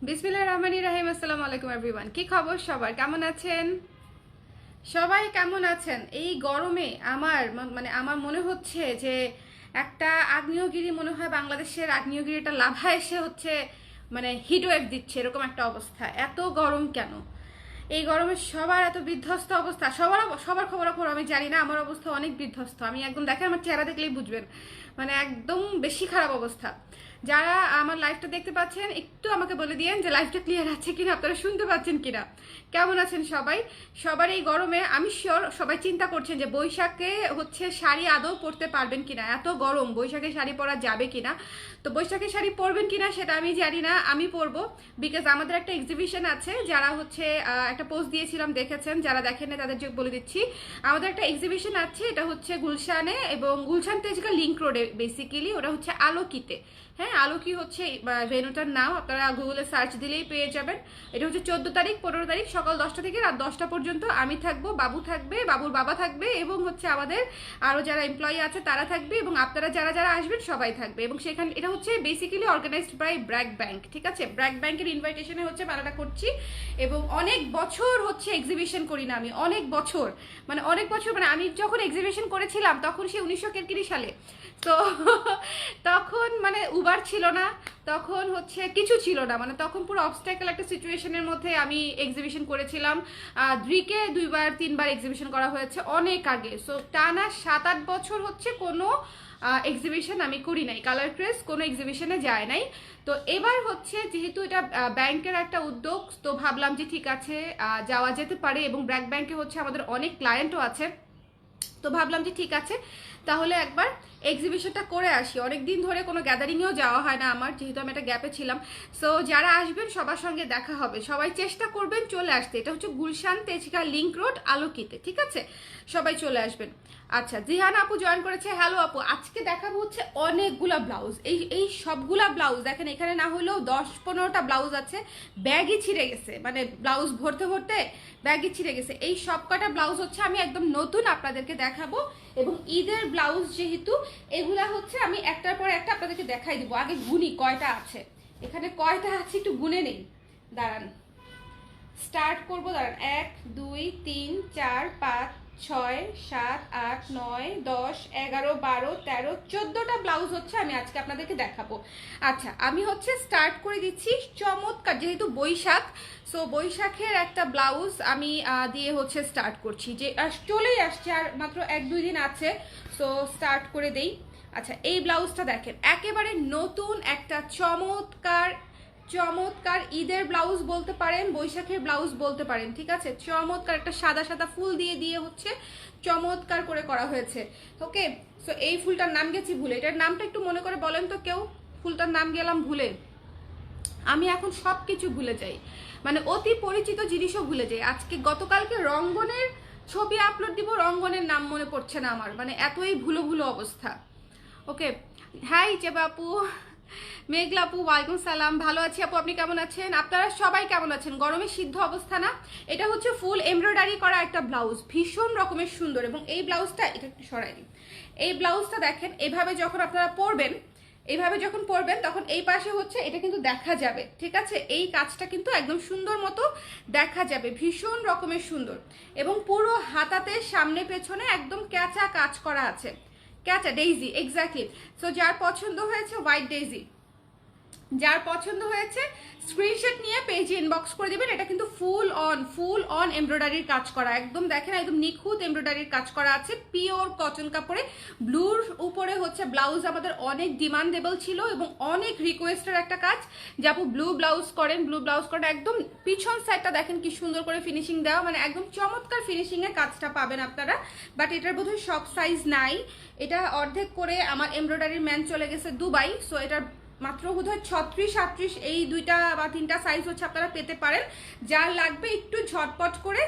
বিসমিল্লাহির রহমানির রহিম। আসসালামু আলাইকুম এভরিওয়ান। কি খবর সবার, কেমন আছেন? সবাই কেমন আছেন? এই গরমে আমার মনে হচ্ছে যে একটা আগ্নেয়গিরি, মনে হয় বাংলাদেশের আগ্নেয়গিরিটা লাভা এসে হচ্ছে মানে হিটওয়েভ দিচ্ছে, এরকম একটা অবস্থা। এত গরম কেন? এই গরমে সবার এত বিধ্বস্ত অবস্থা। সবার সবার খবরাখবর আমি জানি না, আমার অবস্থা অনেক বিধ্বস্ত। আমি একদম দেখেন, আমার চেহারা দেখলেই বুঝবেন, মানে একদম বেশি খারাপ অবস্থা। যারা আমার লাইভটা দেখতে পাচ্ছেন একটু আমাকে বলে দিয়েন যে লাইভটা ক্লিয়ার আছে কিনা, আপনারা শুনতে পাচ্ছেন কিনা, কেমন আছেন সবাই। সবার এই গরমে আমি শিওর সবাই চিন্তা করছেন যে বৈশাখে হচ্ছে শাড়ি আদৌ পরতে পারবেন কিনা। এত গরম, বৈশাখে শাড়ি পরা যাবে কিনা। তো বৈশাখে শাড়ি পরবেন কিনা সেটা আমি জানি না, আমি পরবো। বিকজ আমাদের একটা এক্সিবিশন আছে, যারা হচ্ছে একটা পোস্ট দিয়েছিলাম দেখেছেন, যারা দেখেন না তাদের বলে দিচ্ছি। আমাদের একটা এক্সিবিশন আছে, এটা হচ্ছে গুলশানে এবং গুলশান তেজগাঁ লিংক রোডে। বেসিক্যালি ওটা হচ্ছে আলোকিতে। হ্যাঁ, আলোকি হচ্ছে ভেন্যুটার নাম, আপনারা গুগলে সার্চ দিলেই পেয়ে যাবেন। এটা হচ্ছে 14 তারিখ 15 তারিখ সকাল 10টা থেকে রাত 10টা পর্যন্ত। আমি থাকবো, বাবু থাকবে, বাবুর বাবা থাকবে এবং হচ্ছে আমাদের আরও যারা এমপ্লয়ি আছে তারা থাকবে, এবং আপনারা যারা যারা আসবেন সবাই থাকবে। এবং সেখানে এটা হচ্ছে basically organised by BRAC bank, ঠিক আছে? ব্র্যাক ব্যাংকের ইনভাইটেশনে হচ্ছে মেলাটা করছি। এবং অনেক বছর হচ্ছে এক্সিবিশন করি না আমি, অনেক বছর, মানে আমি যখন এক্সিবিশন করেছিলাম তখন সে 1900 সালে। তো তখন মানে উবার ছিল না, তখন হচ্ছে কিছু ছিল না, মানে তখন পুরো অবস্ট্যাকল একটা সিচুয়েশনের মধ্যে আমি এক্সিবিশন করেছিলাম। দ্রিকে 2বার 3বার এক্সিবিশন করা হয়েছে অনেক আগে। সো টানা 7-8 বছর হচ্ছে কোনো এক্সিবিশন আমি করি নাই, কালার ক্রেজ কোনো এক্সিবিশনে যায় নাই। তো এবার হচ্ছে যেহেতু এটা ব্যাংকের একটা উদ্যোগ, তো ভাবলাম যে ঠিক আছে যাওয়া যেতে পারে। এবং ব্র্যাক ব্যাংকে হচ্ছে আমাদের অনেক ক্লায়েন্টও আছে, তো ভাবলাম যে ঠিক আছে তাহলে একবার এক্সিবিশনটা করে আসি। অনেকদিন ধরে কোনো গ্যাদারিংয়েও যাওয়া হয় না আমার, যেহেতু আমি একটা গ্যাপে ছিলাম। সো যারা আসবেন সবার সঙ্গে দেখা হবে, সবাই চেষ্টা করবেন চলে আসতে। এটা হচ্ছে গুলশান তেজগাঁ লিংক রোড আলোকিতে, ঠিক আছে? সবাই চলে আসবেন। আচ্ছা, জিহান আপু জয়েন করেছে, হ্যালো আপু। আজকে দেখাবো হচ্ছে অনেকগুলা ব্লাউজ, এই সবগুলা ব্লাউজ দেখেন, এখানে না হলেও 10-15টা ব্লাউজ আছে। ব্যাগই ছিঁড়ে গেছে, মানে ব্লাউজ ভরতে ভরতে ব্যাগই ছিঁড়ে গেছে। এই সব কটা ব্লাউজ হচ্ছে আমি একদম নতুন আপনাদেরকে দেখাবো। এবং ঈদের ব্লাউজ যেহেতু, এগুলা হচ্ছে আমি একটার পর একটা আপনাদেরকে দেখাই দিব। আগে গুনি কয়টা আছে, এখানে কয়টা আছে একটু গুনে নেই, দাঁড়ান। স্টার্ট করবো, দাঁড়ান। 1 2 3 4 5 6 7 8 9 10 11 12 13 14টা ব্লাউজ হচ্ছে আমি আজকে আপনাদেরকে দেখাবো। আচ্ছা, আমি হচ্ছে স্টার্ট করে দিচ্ছি চমৎকার, যেহেতু বৈশাখ, সো বৈশাখের একটা ব্লাউজ আমি দিয়ে হচ্ছে স্টার্ট করছি, যে চলেই আসছে আর মাত্র 1-2 দিন আছে। সো স্টার্ট করে দেই। আচ্ছা, এই ব্লাউজটা দেখেন, একেবারে নতুন একটা চমৎকার চমৎকার ঈদের ব্লাউজ বলতে পারেন, বৈশাখের ব্লাউজ বলতে পারেন, ঠিক আছে? চমৎকার একটা সাদা সাদা ফুল দিয়ে দিয়ে হচ্ছে চমৎকার করে করা হয়েছে। ওকে, সো এই ফুলটার নাম গেছি ভুলে, এটার নামটা একটু মনে করে বলেন তো কেউ। ফুলটার নাম গেলাম ভুলে, আমি এখন সব কিছু ভুলে যাই, মানে অতি পরিচিত জিনিসও ভুলে যাই। আজকে গতকালকে রঙ্গনের ছবি আপলোড দিব, রঙ্গনের নাম মনে পড়ছে না আমার, মানে এতই ভুলো ভুলো অবস্থা। ওকে, হাই চেবা আপু, মেঘলা আপু, ওয়ালাইকুম সালাম। ভালো আছি আপু, আপনি কেমন আছেন? আপনারা সবাই কেমন আছেন? গরমে সিদ্ধ অবস্থা না? এটা হচ্ছে ফুল এমব্রয়ডারি করা একটা ব্লাউজ, ভীষণ রকমের সুন্দর। এবং এই ব্লাউজটা, এটা একটু সরাই দিই, এই ব্লাউজটা দেখেন, এভাবে যখন আপনারা পরবেন, এইভাবে যখন পরবেন তখন এই পাশে হচ্ছে এটা কিন্তু দেখা যাবে, ঠিক আছে? এই কাজটা কিন্তু একদম সুন্দর মতো দেখা যাবে, ভীষণ রকমের সুন্দর। এবং পুরো হাতাতে সামনে পেছনে একদম ক্যাচা কাজ করা আছে, ক্যাচা ডেইজি, এক্স্যাক্টলি। সো যার পছন্দ হয়েছে হোয়াইট ডেইজি, যার পছন্দ হয়েছে স্ক্রিনশট নিয়ে পেজে ইনবক্স করে দিবেন। এটা কিন্তু ফুল অন এমব্রয়ডারির কাজ করা, একদম দেখেন একদম নিখুঁত এমব্রয়ডারির কাজ করা আছে, পিওর কটন কাপড়ে। ব্লুর উপরে হচ্ছে ব্লাউজ আমাদের অনেক ডিমান্ডেবল ছিল এবং অনেক রিকোয়েস্টের একটা কাজ, যে আপু ব্লু ব্লাউজ করেন, ব্লু ব্লাউজ করেন। একদম পিছন সাইডটা দেখেন কি সুন্দর করে ফিনিশিং দেওয়া, মানে একদম চমৎকার ফিনিশিং এর কাজটা পাবেন আপনারা। বাট এটার বোধহয় সব সাইজ নাই, এটা অর্ধেক করে আমার এমব্রয়ডারির ম্যান চলে গেছে দুবাই। সো এটার মাত্র বোধহয় 36-38 এই 2টা বা 3টা সাইজ হচ্ছে আপনারা পেতে পারেন। যার লাগবে একটু ঝটপট করে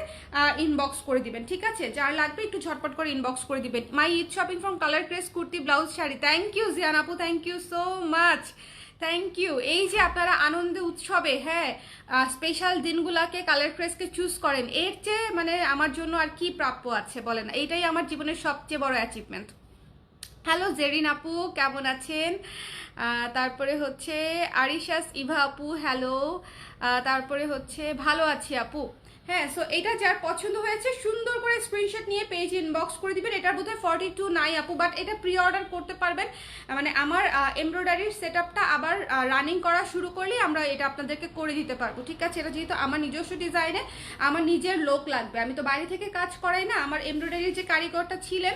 ইনবক্স করে দিবেন, ঠিক আছে? যার লাগবে একটু ঝটপট করে ইনবক্স করে দিবেন। My Eid shopping from colour craze kurti blouse sari, thank you Jiyan আপু, thank you so much, thank you. এই যে আপনারা আনন্দে উৎসবে, হ্যাঁ, স্পেশাল দিনগুলাকে কালার ক্রেসকে চুজ করেন, এর চেয়ে মানে আমার জন্য আর কি প্রাপ্য আছে বলেন? এইটাই আমার জীবনের সবচেয়ে বড় অ্যাচিভমেন্ট। হ্যালো জেরিন আপু, কেমন আছেন? তারপরে হচ্ছে আরিশাস ইভা আপু, হ্যালো। তারপরে হচ্ছে ভালো আছি আপু। হ্যাঁ, সো এটা যার পছন্দ হয়েছে সুন্দর করে স্ক্রিনশট নিয়ে পেজ ইনবক্স করে দিবেন। এটার বোধহয় 42 নাই আপু, বাট এটা প্রি অর্ডার করতে পারবেন। মানে আমার এমব্রয়ডারির সেট আপটা আবার রানিং করা শুরু করলেই আমরা এটা আপনাদেরকে করে দিতে পারবো, ঠিক আছে? এটা যেহেতু আমার নিজস্ব ডিজাইনে আমার নিজের লোক লাগবে, আমি তো বাইরে থেকে কাজ করাই না। আমার এমব্রয়ডারির যে কারিগরটা ছিলেন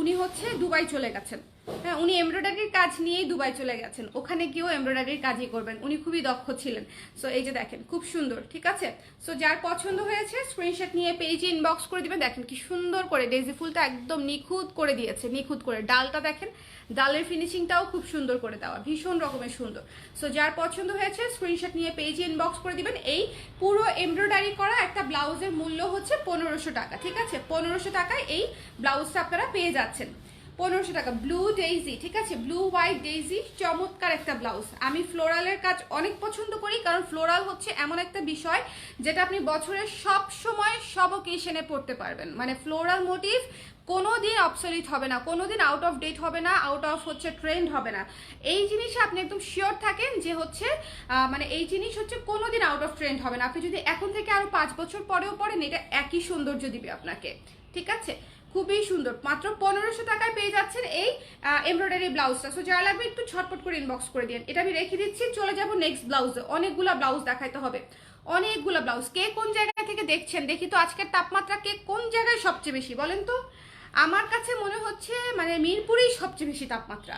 উনি হচ্ছে দুবাই চলে গেছেন। হ্যাঁ, উনি এমব্রয়ডারির কাজ নিয়েই দুবাই চলে গেছেন, ওখানে গিয়েও এমব্রয়ডারির কাজই করবেন। উনি খুবই দক্ষ ছিলেন। সো এই যে দেখেন খুব সুন্দর, ঠিক আছে? সো যার পছন্দ হয়েছে স্ক্রিনশট নিয়ে পেজে ইনবক্স করে দিবেন। দেখেন কি সুন্দর করে ডেজি ফুলটা একদম নিখুঁত করে দিয়েছে, নিখুঁত করে। ডালটা দেখেন, ডালের ফিনিশিংটাও খুব সুন্দর করে দেওয়া, ভীষণ রকমের সুন্দর। সো যার পছন্দ হয়েছে স্ক্রিনশট নিয়ে পেজে ইনবক্স করে দিবেন। এই পুরো এমব্রয়ডারি করা একটা ব্লাউজের মূল্য হচ্ছে 1500 টাকা, ঠিক আছে? 1500 টাকায় এই ব্লাউজটা আপনারা পেয়ে যাচ্ছেন। 1500 টাকা ব্লু ডেইজি, ঠিক আছে? ব্লু হোয়াইট ডেইজি, চমৎকার একটা ব্লাউজ। আমি ফ্লোরালের কাজ অনেক পছন্দ করি, কারণ ফ্লোরাল হচ্ছে এমন একটা বিষয় যেটা আপনি বছরের সব সময় সব অকেশনে পড়তে পারবেন। মানে ফ্লোরাল মোটিভ কোনোদিন অবসলিট হবে না, কোনোদিন আউট অফ ডেট হবে না, আউট অফ হচ্ছে ট্রেন্ড হবে না। এই জিনিসে আপনি একদম শিওর থাকেন যে হচ্ছে মানে এই জিনিস হচ্ছে কোনোদিন আউট অফ ট্রেন্ড হবে না। আপনি যদি এখন থেকে আরো 5 বছর পরেও পড়েন, এটা একই সৌন্দর্য দিবে আপনাকে, ঠিক আছে? খুবই সুন্দর। মাত্র 1500 টাকায় পেয়ে যাচ্ছেন এই এমব্রয়ডারি ব্লাউজটা। সো যারা লাগবে একটু ছটপট করে ইনবক্স করে দিন। এটা আমি রেখে দিচ্ছি, চলে যাব নেক্সট ব্লাউজে। অনেকগুলা ব্লাউজ দেখাইতে হবে, অনেকগুলা ব্লাউজ। কে কোন জায়গা থেকে দেখছেন দেখি তো, আজকের তাপমাত্রা কে কোন জায়গায় সবচেয়ে বেশি বলেন তো? আমার কাছে মনে হচ্ছে মানে মিরপুরেই সবচেয়ে বেশি তাপমাত্রা,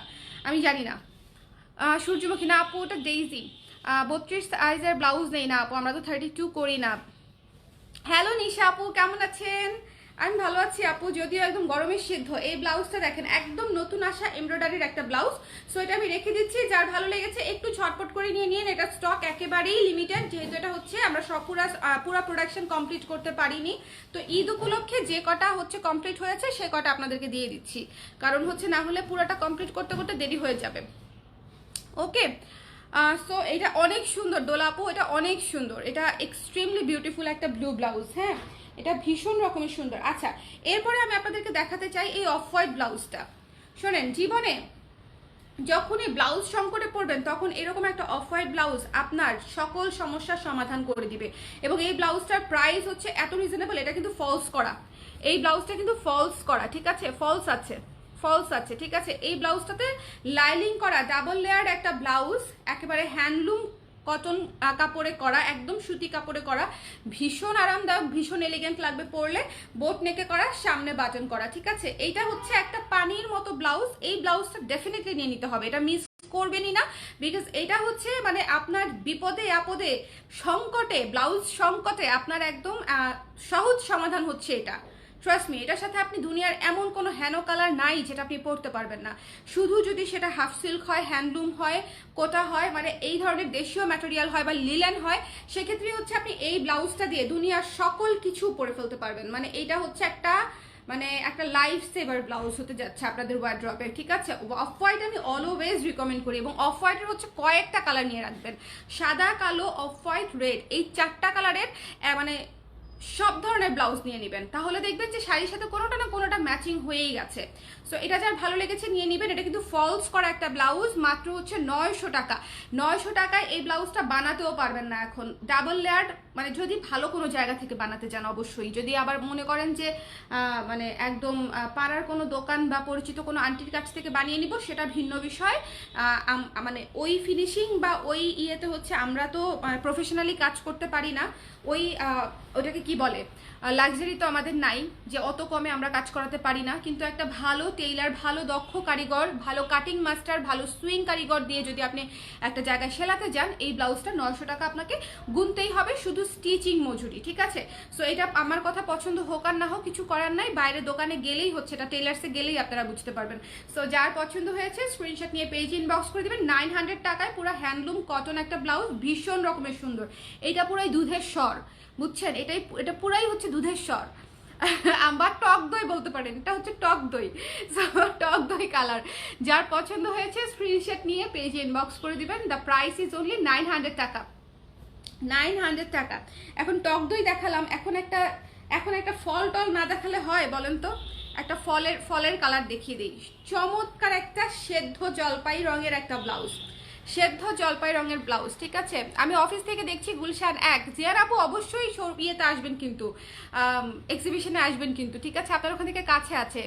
আমি জানি না। সূর্যমুখী না আপু, ওটা ডেইজি। 32 সাইজের ব্লাউজ নেই না আপু, আমরা তো 32 করি না। হ্যালো নিশা আপু, কেমন আছেন? আমি ভালো আছি আপু, যদিও একদম গরমের সিদ্ধ। এই ব্লাউজটা দেখেন, একদম নতুন আসা এমব্রয়ডারির একটা ব্লাউজ। সো এটা আমি রেখে দিচ্ছি, যার ভালো লেগেছে একটু ঝটপট করে নিয়ে নিন। এটা স্টক একেবারেই লিমিটেড, যেহেতু এটা হচ্ছে আমরা সব পুরা প্রোডাকশন কমপ্লিট করতে পারিনি। তো ঈদ উপলক্ষে যে কটা হচ্ছে কমপ্লিট হয়েছে সে কটা আপনাদেরকে দিয়ে দিচ্ছি, কারণ হচ্ছে না হলে পুরাটা কমপ্লিট করতে করতে দেরি হয়ে যাবে। ওকে, সো এটা অনেক সুন্দর দোলাপু, এটা অনেক সুন্দর, এটা এক্সট্রিমলি বিউটিফুল একটা ব্লু ব্লাউজ। হ্যাঁ, এটা ভীষণ রকমের সুন্দর। আচ্ছা, এরপরে আমি আপনাদেরকে দেখাতে চাই এই অফ হোয়াইট ব্লাউজটা। শোনেন, জীবনে যখনই ব্লাউজ সংকটে পড়বেন তখন এরকম একটা অফ হোয়াইট ব্লাউজ আপনার সকল সমস্যার সমাধান করে দিবে। এবং এই ব্লাউজটার প্রাইস হচ্ছে এত রিজনেবল, এটা কিন্তু ফলস করা। এই ব্লাউজটা কিন্তু ফলস করা, ঠিক আছে? ফলস আছে, ফলস আছে, ঠিক আছে? এই ব্লাউজটাতে লাইলিং করা ডাবল লেয়ার একটা ব্লাউজ, একেবারে হ্যান্ডলুম কটন কাপড়ে করা, একদম সুতি কাপড়ে করা, ভীষণ আরামদায়ক, ভীষণ এলিগেন্ট লাগবে পরলে। বোট নেকে করা, সামনে বাটন করা, ঠিক আছে? এইটা হচ্ছে একটা পানির মতো ব্লাউজ। এই ব্লাউজটা ডেফিনেটলি নিয়ে নিতে হবে, এটা মিস করবেনই না। বিকজ এটা হচ্ছে মানে আপনার বিপদে আপদে সংকটে, ব্লাউজ সংকটে আপনার একদম সহজ সমাধান হচ্ছে এটা। ট্রাস্ট মি, এটার সাথে আপনি দুনিয়ার এমন কোনো হেন কালার নাই যেটা আপনি পরতে পারবেন না। শুধু যদি সেটা হাফ সিল্ক হয়, হ্যান্ডলুম হয়, কোটা হয়, মানে এই ধরনের দেশীয় ম্যাটেরিয়াল হয় বা লিলেন হয়, সেক্ষেত্রে হচ্ছে আপনি এই ব্লাউজটা দিয়ে দুনিয়ার সকল কিছু পরে ফেলতে পারবেন। মানে এইটা হচ্ছে একটা মানে একটা লাইফ সেভার ব্লাউজ হতে যাচ্ছে আপনাদের ওয়ার্ড্রপে, ঠিক আছে? অফ হোয়াইট আমি অলওয়েজ রিকমেন্ড করি, এবং অফ হোয়াইটের হচ্ছে কয়েকটা কালার নিয়ে রাখবেন। সাদা, কালো, অফ হোয়াইট, রেড, এই 4টা কালারের মানে সব ধরনের ব্লাউজ নিয়ে নেবেন, তাহলে দেখবেন যে শাড়ির সাথে কোনোটা না কোনোটা ম্যাচিং হয়েই গেছে। সো এটা যার ভালো লেগেছে নিয়ে নেবেন। এটা কিন্তু ফলস করা একটা ব্লাউজ, মাত্র হচ্ছে 900 টাকা। 900 টাকায় এই ব্লাউজটা বানাতেও পারবেন না এখন। ডাবল লেয়ার, মানে যদি ভালো কোনো জায়গা থেকে বানাতে চান অবশ্যই। যদি আবার মনে করেন যে মানে একদম পাড়ার কোনো দোকান বা পরিচিত কোনো আন্টির কাছ থেকে বানিয়ে নিব, সেটা ভিন্ন বিষয়। মানে ওই ফিনিশিং বা ওই ইয়েতে হচ্ছে আমরা তো প্রফেশনালি কাজ করতে পারি না। ওটাকে কি বলে, লাক্সারি তো আমাদের নাই যে অত কমে আমরা কাজ করাতে পারি না। কিন্তু একটা ভালো টেইলার, ভালো দক্ষ কারিগর, ভালো কাটিং মাস্টার, ভালো সুইং কারিগর দিয়ে যদি আপনি একটা জায়গায় সেলাতে যান, এই ব্লাউজটা 900 টাকা আপনাকে গুনতেই হবে, শুধু স্টিচিং মজুরি, ঠিক আছে? সো এটা আমার কথা পছন্দ হোক আর না হোক কিছু করার নাই, বাইরে দোকানে গেলেই হচ্ছে, এটা টেইলার্সে গেলেই আপনারা বুঝতে পারবেন। সো যার পছন্দ হয়েছে স্ক্রিনশট নিয়ে পেজ ইনবক্স করে দেবেন। 900 টাকায় পুরো হ্যান্ডলুম কটন একটা ব্লাউজ, ভীষণ রকমের সুন্দর। এটা পুরাই দুধের স্বর, বুঝছেন? এটা পুরাই হচ্ছে দুধের স্বর, আবার টক দই বলতে পারেন, এটা হচ্ছে টক দই, টক দই কালার। যার পছন্দ হয়েছে স্ক্রিনশট নিয়ে পেজ ইনবক্স করে দিবেন। দ্য প্রাইস ইজ অনলি 900 টাকা, 900 টাকা। এখন টক দই দেখালাম, এখন একটা ফল টল না দেখালে হয় বলেন তো? একটা ফলের কালার দেখিয়ে দিই। চমৎকার একটা সেদ্ধ জলপাই রঙের একটা ব্লাউজ, সেদ্ধ জলপাই রঙের ব্লাউজ, ঠিক আছে। আমি অফিস থেকে দেখছি গুলশান 1 জিয়ার আপু অবশ্যই ইয়েতে আসবেন কিন্তু, এক্সিবিশনে আসবেন কিন্তু, ঠিক আছে, আপনার ওখান থেকে কাছে আছে।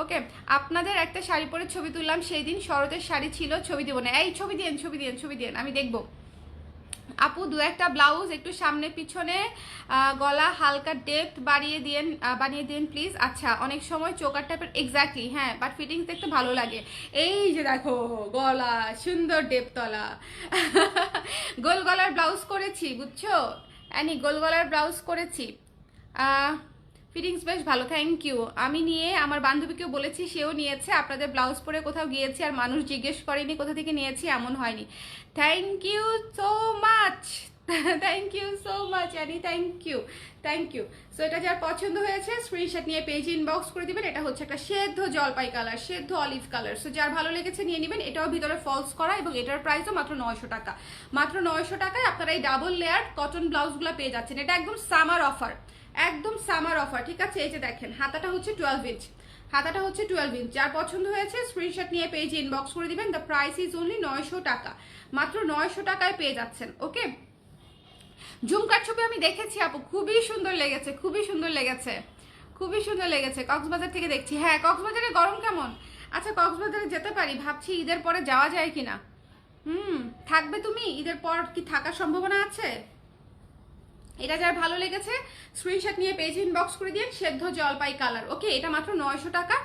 ওকে, আপনাদের একটা শাড়ি পরে ছবি তুললাম সেই দিন, শরতের শাড়ি ছিল, ছবি দেবো না? এই ছবি দিন, ছবি দিন, ছবি দিন, আমি দেখবো। আপু দু একটা ব্লাউজ একটু সামনে পিছনে, গলা হালকা ডেপথ বানিয়ে দিন প্লিজ। আচ্ছা, অনেক সময় চোকার টাইপের, এক্স্যাক্টলি, হ্যাঁ, বাট ফিটিংস দেখতে ভালো লাগে। এই যে দেখো গলা সুন্দর ডেপতলা গোল গলার ব্লাউজ করেছি, বুঝছো অ্যানি, গোল গলার ব্লাউজ করেছি। ফিটিংস বেশ ভালো, থ্যাংক ইউ। আমি নিয়ে আমার বান্ধবীকেও বলেছি, সেও নিয়েছে। আপনাদের ব্লাউজ পরে কোথাও গিয়েছি আর মানুষ জিজ্ঞেস করেনি কোথা থেকে নিয়েছি, এমন হয়নি। Thank you so much, thank you so much Annie, thank you. So এটা যার পছন্দ হয়েছে স্ক্রিনশট নিয়ে পেজ ইনবক্স করে দিবেন। এটা হচ্ছে একটা সেদ্ধ জলপাই কালার, সেদ্ধ অলিভ কালার। সো যার ভালো লেগেছে নিয়ে নেবেন। এটাও ভিতরে ফলস করা এবং এটার প্রাইসও মাত্র 900 টাকা। মাত্র 900 টাকায় আপনারা এই ডাবল লেয়ার কটন ব্লাউজগুলো পেয়ে যাচ্ছেন। এটা একদম সামার অফার, একদম সামার অফার, ঠিক আছে। এই যে দেখেন হাতাটা হচ্ছে 12 ইঞ্চ, হাতাটা হচ্ছে 12 ইঞ্চ। যার পছন্দ হয়েছে স্ক্রিনশট নিয়ে পেজে ইনবক্স করে দিবেন। দ্য প্রাইস ইজ অনলি 900 টাকা, মাত্র 900 টাকায় পেয়ে যাচ্ছেন। ওকে, ঝুমকার ছবি আমি দেখেছি আপু, খুবই সুন্দর লেগেছে, খুবই সুন্দর লেগেছে, খুবই সুন্দর লেগেছে। কক্সবাজার থেকে দেখছি। হ্যাঁ, কক্সবাজারে গরম কেমন? আচ্ছা, কক্সবাজারে যেতে পারি, ভাবছি ঈদের পরে যাওয়া যায় কিনা। থাকবে তুমি ঈদের পর? কি থাকার সম্ভাবনা আছে? এটা যার ভালো লেগেছে স্ক্রিনশট নিয়ে পেজ ইনবক্স করে দিন। সেদ্ধ জলপাই কালার, ওকে, এটা মাত্র 900 টাকা।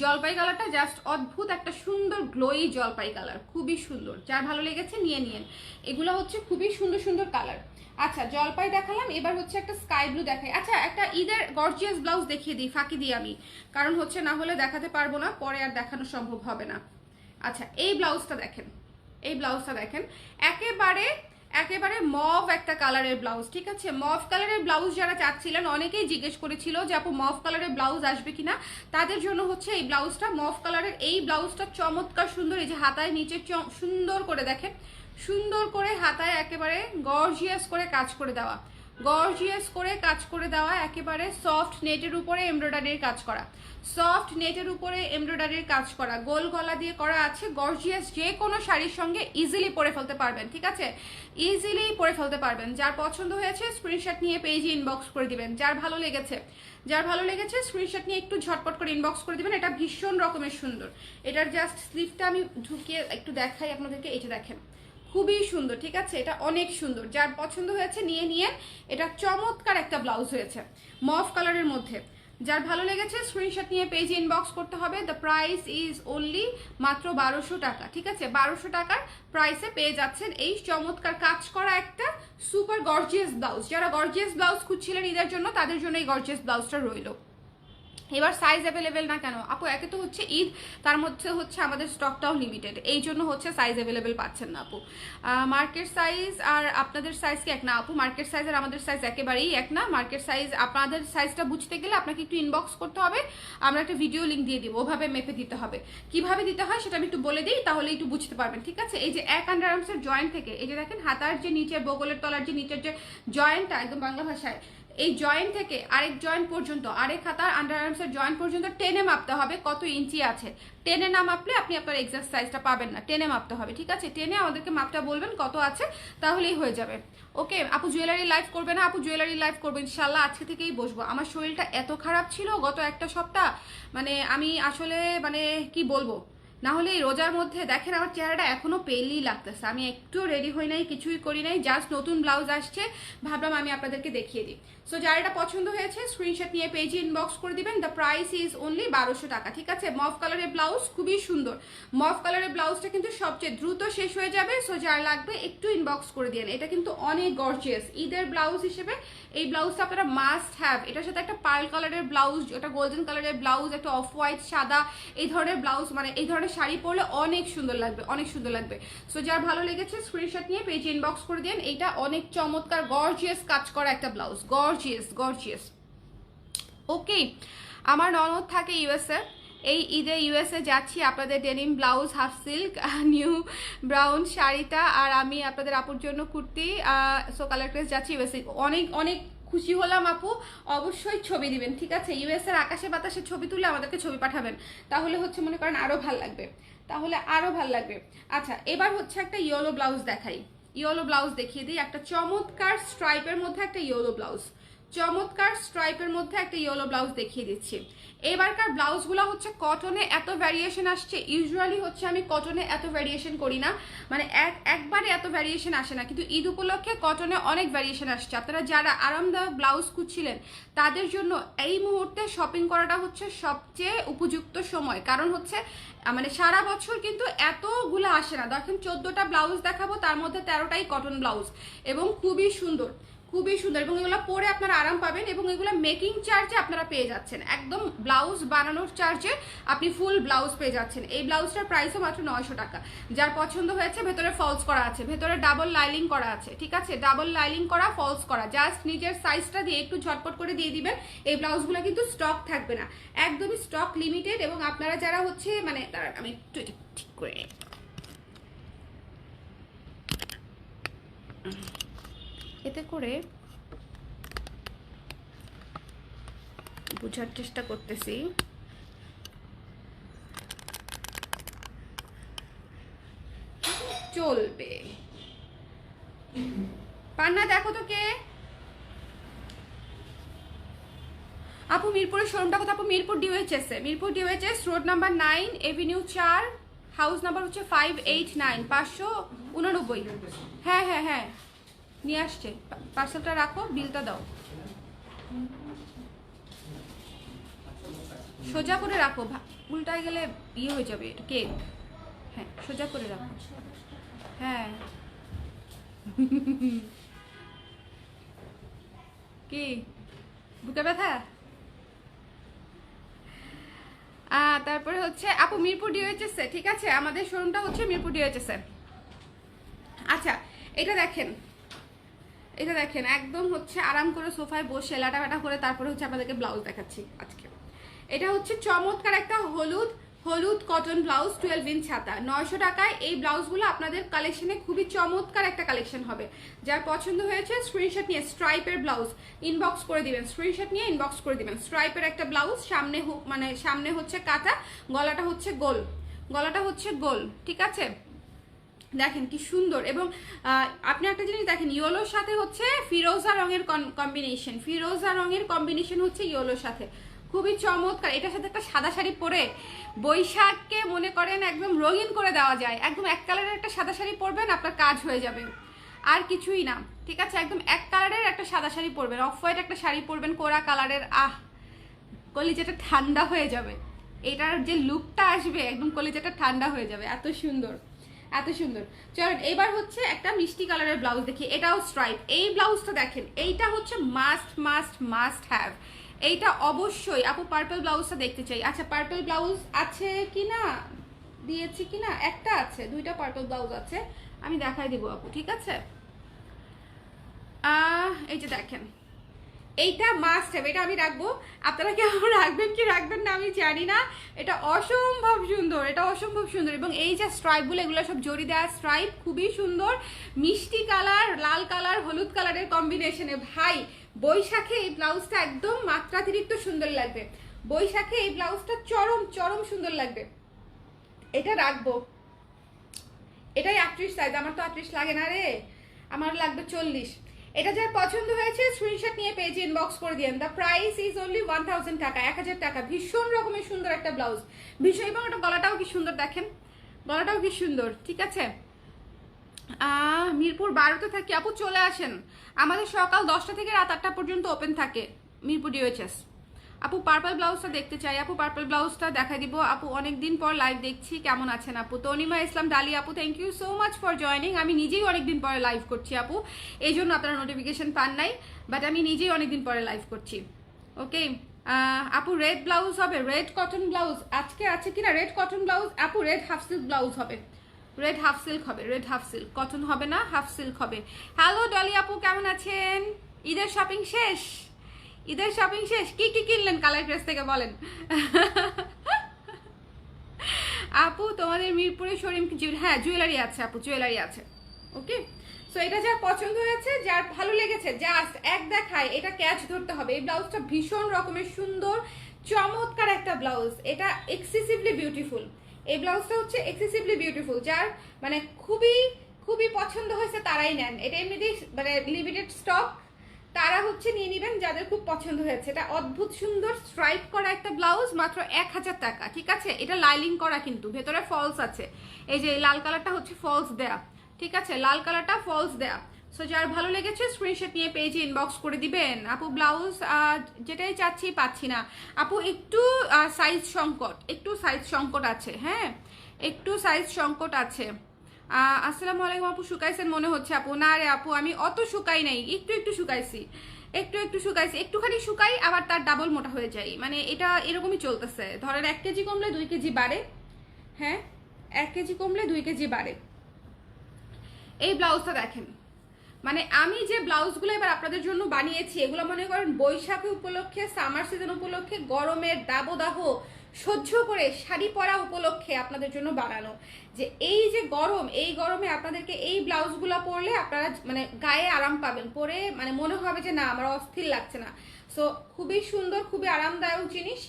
জলপাই কালারটা জাস্ট অদ্ভুত একটা সুন্দর গ্লোই জলপাই কালার, খুবই সুন্দর। যার ভালো লেগেছে নিয়ে নিন। এগুলো হচ্ছে খুবই সুন্দর সুন্দর কালার। আচ্ছা, জলপাই দেখালাম, এবার হচ্ছে একটা স্কাই ব্লু দেখাই। আচ্ছা, একটা ঈদের গর্জিয়াস ব্লাউজ দেখিয়ে দিই, ফাঁকি দিই আমি, কারণ হচ্ছে না হলে দেখাতে পারবো না, পরে আর দেখানো সম্ভব হবে না। আচ্ছা, এই ব্লাউজটা দেখেন, এই ব্লাউজটা দেখেন, একেবারে একেবারে মভ একটা কালারের ব্লাউজ, ঠিক আছে। মভ কালারের ব্লাউজ যারা চাচ্ছিলেন, অনেকেই জিজ্ঞেস করেছিল যে আপু মভ কালারের ব্লাউজ আসবে কিনা, তাদের জন্য হচ্ছে এই ব্লাউজটা, মভ কালারের এই ব্লাউজটা চমৎকার সুন্দর। এই যে হাতায় নিচে সুন্দর করে দেখেন, সুন্দর করে হাতায় একেবারে গর্জিয়াস করে কাজ করে দেওয়া, গর্জিয়াস করে কাজ করে দেওয়া, একেবারে সফট নেটের উপরে এমব্রয়ডারির কাজ করা, সফট নেটের উপরে এমব্রয়ডারির কাজ করা, গোল গলা দিয়ে করা আছে, গর্জিয়াস। যে কোনো শাড়ির সঙ্গে ইজিলি পরে ফেলতে পারবেন, ঠিক আছে, ইজিলি পরে ফেলতে পারবেন। যার পছন্দ হয়েছে স্ক্রিনশট নিয়ে পেজে ইনবক্স করে দিবেন। যার ভালো লেগেছে, যার ভালো লেগেছে স্ক্রিনশট নিয়ে একটু ঝটপট করে ইনবক্স করে দিবেন। এটা ভীষণ রকমের সুন্দর। এটার জাস্ট স্লিভটা আমি ঢুকিয়ে একটু দেখাই আপনাদেরকে। এটা দেখেন, খুবই সুন্দর, ঠিক আছে, এটা অনেক সুন্দর। যার পছন্দ হয়েছে নিয়ে নিয়ে। এটা চমৎকার একটা ব্লাউজ হয়েছে মভ কালারের মধ্যে। যার ভালো লেগেছে স্ক্রিনশট নিয়ে পেজে ইনবক্স করতে হবে। দ্য প্রাইস ইজ অনলি মাত্র 1200 টাকা, ঠিক আছে। 1200 টাকার প্রাইসে পেয়ে যাচ্ছেন এই চমৎকার কাজ করা একটা সুপার গর্জিয়াস ব্লাউজ। যারা গর্জিয়াস ব্লাউজ খুঁজছিলেন ঈদের জন্য, তাদের জন্য এই গর্জিয়াস ব্লাউজটা রইল। এবার সাইজ অ্যাভেলেবেল না কেন আপু? একে তো হচ্ছে ঈদ, তার মধ্যে হচ্ছে আমাদের স্টকটাও লিমিটেড, এই জন্য হচ্ছে সাইজ অ্যাভেলেবেল পাচ্ছেন না আপু। মার্কেট সাইজ আর আপনাদের সাইজ কি এক না আপু? মার্কেট সাইজ আর আমাদের সাইজ একেবারেই এক না। মার্কেট সাইজ, আপনাদের সাইজটা বুঝতে গেলে আপনাকে একটু ইনবক্স করতে হবে, আমরা একটা ভিডিও লিঙ্ক দিয়ে দিব, ওভাবে মেপে দিতে হবে। কিভাবে দিতে হয় সেটা আমি একটু বলে দিই, তাহলে একটু বুঝতে পারবেন, ঠিক আছে। এই যে এক আন্ডার আর্মসের জয়েন্ট থেকে, এই যে দেখেন হাতার যে নিচের বগলের তলার যে নিচের যে জয়েন্টটা, একদম বাংলা ভাষায় এই জয়েন্ট থেকে আরেক জয়েন্ট পর্যন্ত, আরেক হাতার আন্ডার আর্মসের জয়েন্ট পর্যন্ত টেনে মাপতে হবে কত ইঞ্চি আছে। টেনে না মাপলে আপনি আপনার এক্সাক্ট সাইজটা পাবেন না, টেনে মাপতে হবে, ঠিক আছে। টেনে আমাদেরকে মাপটা বলবেন কত আছে, তাহলেই হয়ে যাবে। ওকে আপু, জুয়েলারি লাইভ করবে না? আপু জুয়েলারি লাইভ করবো ইনশাল্লাহ, আজকে থেকেই বসবো। আমার শরীরটা এত খারাপ ছিল গত একটা সপ্তাহ, মানে আমি আসলে মানে কি বলবো, না হলে এই রোজার মধ্যে দেখেন আমার চেহারাটা এখনো পেলই লাগতেছে। আমি একটু রেডি হই নাই, কিছুই করি নাই, জাস্ট নতুন ব্লাউজ আসছে, ভাবলাম আমি আপনাদেরকে দেখিয়ে দিই। সো যার এটা পছন্দ হয়েছে স্ক্রিনশট নিয়ে পেজে ইনবক্স করে দিবেন। দ্য প্রাইস ইজ অনলি 1200 টাকা, ঠিক আছে। মভ কালারের ব্লাউজ, খুবই সুন্দর। মভ কালারের ব্লাউজটা কিন্তু সবচেয়ে দ্রুত শেষ হয়ে যাবে। সো যার লাগবে একটু ইনবক্স করে দিন। এটা কিন্তু অনেক গর্জিয়াস ঈদের ব্লাউজ হিসেবে এই ব্লাউজটা আপনারা মাস্ট হ্যাভ। এটার সাথে একটা পার্ল কালারের ব্লাউজ, একটা গোল্ডেন কালারের ব্লাউজ, একটা অফ হোয়াইট সাদা, এই ধরনের ব্লাউজ, মানে এই ধরনের শাড়ি পরলে অনেক সুন্দর লাগবে, অনেক সুন্দর লাগবে। সো যার ভালো লেগেছে স্ক্রিনশট নিয়ে পেজে ইনবক্স করে দিন। এইটা অনেক চমৎকার গর্জিয়াস কাজ করা একটা ব্লাউজ, গর্জিয়াস গর্জিয়াস। ওকে, আমার ননদ থাকে ইউএসএ, এই ঈদে ইউএসএ যাচ্ছি। আপনাদের denim blouse, half silk, new brown শাড়িটা, আর আমি আপনাদের আপুর জন্য কুর্তি, সো কালার ক্রেস যাচ্ছি ইউএসএ। অনেক অনেক খুশি হলাম আপু, অবশ্যই ছবি দিবেন, ঠিক আছে? ইউএস এর আকাশে বাতাসে ছবি তুলে আমাদেরকে ছবি পাঠাবেন, তাহলে হচ্ছে মনে করেন আরো ভাল লাগবে, তাহলে আরো ভাল লাগবে। আচ্ছা, এবার হচ্ছে একটা ইয়েলো ব্লাউজ দেখাই, ইয়েলো ব্লাউজ দেখিয়ে দিই, একটা চমৎকার স্ট্রাইপের মধ্যে একটা ইয়েলো ব্লাউজ, চমৎকার স্ট্রাইপের মধ্যে একটা ইয়েলো ব্লাউজ দেখিয়ে দিচ্ছি। এবারকার ব্লাউজগুলো হচ্ছে কটনে এত ভ্যারিয়েশন আসছে, ইউজুয়ালি হচ্ছে আমি কটনে এত ভ্যারিয়েশন করি না, মানে একবারে এত ভ্যারিয়েশন আসে না, কিন্তু ঈদ উপলক্ষে কটনে অনেক ভ্যারিয়েশন আসছে। আপনারা যারা আরামদায়ক ব্লাউজ খুঁজছিলেন তাদের জন্য এই মুহূর্তে শপিং করাটা হচ্ছে সবচেয়ে উপযুক্ত সময়, কারণ হচ্ছে মানে সারা বছর কিন্তু এতগুলো আসে না। দেখেন 14টা ব্লাউজ দেখাবো, তার মধ্যে 13টাই কটন ব্লাউজ এবং খুবই সুন্দর, খুবই সুন্দর, এবং এগুলো পরে আপনারা আরাম পাবেন, এবং এগুলো মেকিং চার্জে আপনারা পেয়ে যাচ্ছেন, একদম ব্লাউজ বানানোর চার্জে আপনি ফুল ব্লাউজ পেয়ে যাচ্ছেন। এই ব্লাউজটার প্রাইসও মাত্র 900 টাকা। যার পছন্দ হয়েছে, ভেতরে ফলস করা আছে, ভেতরে ডাবল লাইলিং করা আছে, ঠিক আছে? ডাবল লাইলিং করা, ফলস করা, জাস্ট নিজের সাইজটা দিয়ে একটু ঝটপট করে দিয়ে দিবেন। এই ব্লাউজগুলো কিন্তু স্টক থাকবে না, একদমই স্টক লিমিটেড। এবং আপনারা যারা হচ্ছে মানে আমি একটু এটা ঠিক করে এতে করে বুঝার চেষ্টা করতেছি। চলবে। পান্না দেখো তো কে আপু, মিরপুরের শোরুমটা কোথায় আপু? মিরপুর ডিওএইচএস এ, Mirpur DOHS road number 9 avenue 4, house number হচ্ছে 589, 589। হ্যাঁ হ্যাঁ হ্যাঁ, নিয়ে আসছে। পার্সেলটা রাখো, বিলটা দাও, সোজা করে রাখো, উল্টায় গেলে ইয়ে হয়ে যাবে কেক। হ্যাঁ, সোজা করে রাখো। হ্যাঁ কি বুকে ব্যথা? তারপরে হচ্ছে আপু মিরপুর ডিওএইচএস এ, ঠিক আছে? আমাদের শোরুমটা হচ্ছে মিরপুর ডিওএইচএস এ। আচ্ছা, এটা দেখেন, এটা দেখেন, একদম হচ্ছে আরাম করে সোফায় বসে লাটা বাটা করে তারপরে হচ্ছে আপনাদেরকে ব্লাউজ দেখাচ্ছি আজকে। এটা হচ্ছে চমৎকার একটা হলুদ হলুদ কটন ব্লাউজ, 12 ইঞ্চ হাতা, 900 টাকায়। এই ব্লাউজগুলো আপনাদের কালেকশনে খুবই চমৎকার একটা কালেকশন হবে। যার পছন্দ হয়েছে স্ক্রিনশট নিয়ে, স্ট্রাইপের ব্লাউজ ইনবক্স করে দিবেন, স্ক্রিনশট নিয়ে ইনবক্স করে দিবেন। স্ট্রাইপের একটা ব্লাউজ, সামনে মানে সামনে হচ্ছে কাটা, গলাটা হচ্ছে গোল, গলাটা হচ্ছে গোল, ঠিক আছে? দেখেন কি সুন্দর। এবং আপনি একটা জিনিস দেখেন, ইয়েলোর সাথে হচ্ছে ফিরোজা রঙের কম্বিনেশন, ফিরোজা রঙের কম্বিনেশন হচ্ছে ইয়েলোর সাথে, খুবই চমৎকার। এটার সাথে একটা সাদা শাড়ি পরে বৈশাখকে মনে করেন একদম রঙিন করে দেওয়া যায়। একদম এক কালারের একটা সাদা শাড়ি পরবেন, আপনার কাজ হয়ে যাবে, আর কিছুই না, ঠিক আছে? একদম এক কালারের একটা সাদা শাড়ি পরবেন, অফ হোয়াইট একটা শাড়ি পরবেন কোরা কালারের, কলিজাটা ঠান্ডা হয়ে যাবে। এটার যে লুকটা আসবে, একদম কলিজাটা ঠান্ডা হয়ে যাবে, এত সুন্দর, এত সুন্দর। চলেন এবার হচ্ছে একটা মিষ্টি কালারের ব্লাউজ দেখি, এটাও স্ট্রাইপ। এই ব্লাউজটা দেখেন, এইটা হচ্ছে মাস্ট মাস্ট মাস্ট হ্যাভ, এইটা অবশ্যই। আপু পার্পল ব্লাউজটা দেখতে চাই। আচ্ছা, পার্পল ব্লাউজ আছে কি না, দিয়েছি কি না? একটা আছে, দুইটা পার্পল ব্লাউজ আছে, আমি দেখাই দিব আপু, ঠিক আছে? এই যে দেখেন, এইটা মাস্ট হ্যাভ, এটা আমি রাখবো। আপনারা কি আমার রাখবেন কি রাখবেন না আমি জানি না। এটা অসম্ভব সুন্দর, এটা অসম্ভব সুন্দর। এবং এই যে স্ট্রাইপগুলো, এগুলো সব জড়ি দেওয়া স্ট্রাইপ, খুবই সুন্দর। মিষ্টি কালার, লাল কালার, হলুদ কালারের কম্বিনেশনে, ভাই বৈশাখে এই ব্লাউজটা একদম মাত্রাতিরিক্ত সুন্দর লাগবে। বৈশাখে এই ব্লাউজটা চরম চরম সুন্দর লাগবে। এটা রাখবো, এটাই 38 সাইজ, আমার তো 38 লাগে না রে, আমার লাগবে 40। এটা যার পছন্দ হয়েছে স্ক্রিনশট নিয়ে পেজে ইনবক্স করে দিন। দ্য প্রাইস ইজ অনলি 1000 টাকা, 1000 টাকা। ভীষণ রকমের সুন্দর একটা ব্লাউজ, ভীষণ। এবং এটা গলাটাও কি সুন্দর দেখেন, গলাটাও কি সুন্দর, ঠিক আছে? মিরপুর 12তে থাকি আপু, চলে আসেন। আমাদের সকাল 10টা থেকে রাত 8টা পর্যন্ত ওপেন থাকে মিরপুর ডিওএইচএস। আপু পার্পল ব্লাউজটা দেখতে চাই, আপু পার্পল ব্লাউজটা দেখাই দিব। আপু অনেকদিন পর লাইভ দেখছি, কেমন আছেন আপু? তনিমা ইসলাম ডালি আপু, thank you so much for joining. আমি নিজেই অনেকদিন পরে লাইভ করছি আপু, এই জন্য আপনারা নোটিফিকেশন পান নাই, বাট আমি নিজেই অনেকদিন পরে লাইভ করছি। ওকে আপু, রেড ব্লাউজ হবে, রেড কটন ব্লাউজ আজকে আছে কিনা? রেড কটন ব্লাউজ আপু, রেড হাফ সিল্ক ব্লাউজ হবে, রেড হাফ সিল্ক হবে, রেড হাফ সিল্ক, কটন হবে না, হাফ সিল্ক হবে। হ্যালো ডলি আপু, কেমন আছেন? ঈদের শপিং শেষ? ঈদের শপিং শেষ, কি কি কিনলেন কালার ড্রেস থেকে বলেন? আপু তোমাদের মিরপুরে শোরুম কি? হ্যাঁ, জুয়েলারি আছে আপু, জুয়েলারি আছে, ওকে, সো এটা যার পছন্দ হয়েছে, যার ভালো লেগেছে, জাস্ট এক দেখায় এটা ক্যাচ ধরতে হবে। এই ব্লাউজটা ভীষণ রকমের সুন্দর, চমৎকার একটা ব্লাউজ, এটা এক্সেসিভলি বিউটিফুল। এই ব্লাউজটা হচ্ছে এক্সেসিভলি বিউটিফুল, যার মানে খুবই খুবই পছন্দ হয়েছে তারাই নেন। এটা এমনিতেই মানে লিমিটেড স্টক, তারা হচ্ছে নিয়ে নেবেন যাদের খুব পছন্দ হয়েছে। এটা অদ্ভুত সুন্দর স্ট্রাইপ করা একটা ব্লাউজ, মাত্র 1000 টাকা, ঠিক আছে। এটা লাইলিং করা, কিন্তু ভেতরে ফলস আছে। এই যে লাল কালারটা হচ্ছে ফলস দেয়া, ঠিক আছে, লাল কালারটা ফলস দেয়া। সো যার ভালো লেগেছে স্ক্রিনশট নিয়ে পেজে ইনবক্স করে দিবেন। আপু ব্লাউজ যেটাই চাচ্ছি পাচ্ছি না আপু, একটু সাইজ সংকট, একটু সাইজ সংকট আছে, হ্যাঁ একটু সাইজ সংকট আছে। আসসালামু আলাইকুম আপু, শুকাইছেন মনে হচ্ছে আপু। না রে আপু, আমি অত শুকাই নাই, একটু একটু শুকাইছি, একটু শুকাইছি, একটুখানি শুকাই আবার তার ডাবল মোটা হয়ে যায়, মানে এটা এরকমই চলতেছে। ধরেন 1 কেজি কমলে 2 কেজি বাড়ে, হ্যাঁ 1 কেজি কমলে 2 কেজি বাড়ে। এই ব্লাউজটা দেখেন, মানে আমি যে ব্লাউজগুলো এবার আপনাদের জন্য বানিয়েছি, এগুলো মনে করেন বৈশাখী উপলক্ষে, সামার সিজন উপলক্ষে, গরমের দাবদাহ সহ্য করে শাড়ি পরা উপলক্ষে আপনাদের জন্য বানানো। যে এই যে গরম, এই গরমে আপনাদেরকে এই ব্লাউজগুলো পরলে আপনারা মানে গায়ে আরাম পাবেন, পরে মানে মনে হবে যে না আমার অস্থির লাগছে না। সো খুবই সুন্দর, খুবই আরামদায়ক জিনিস।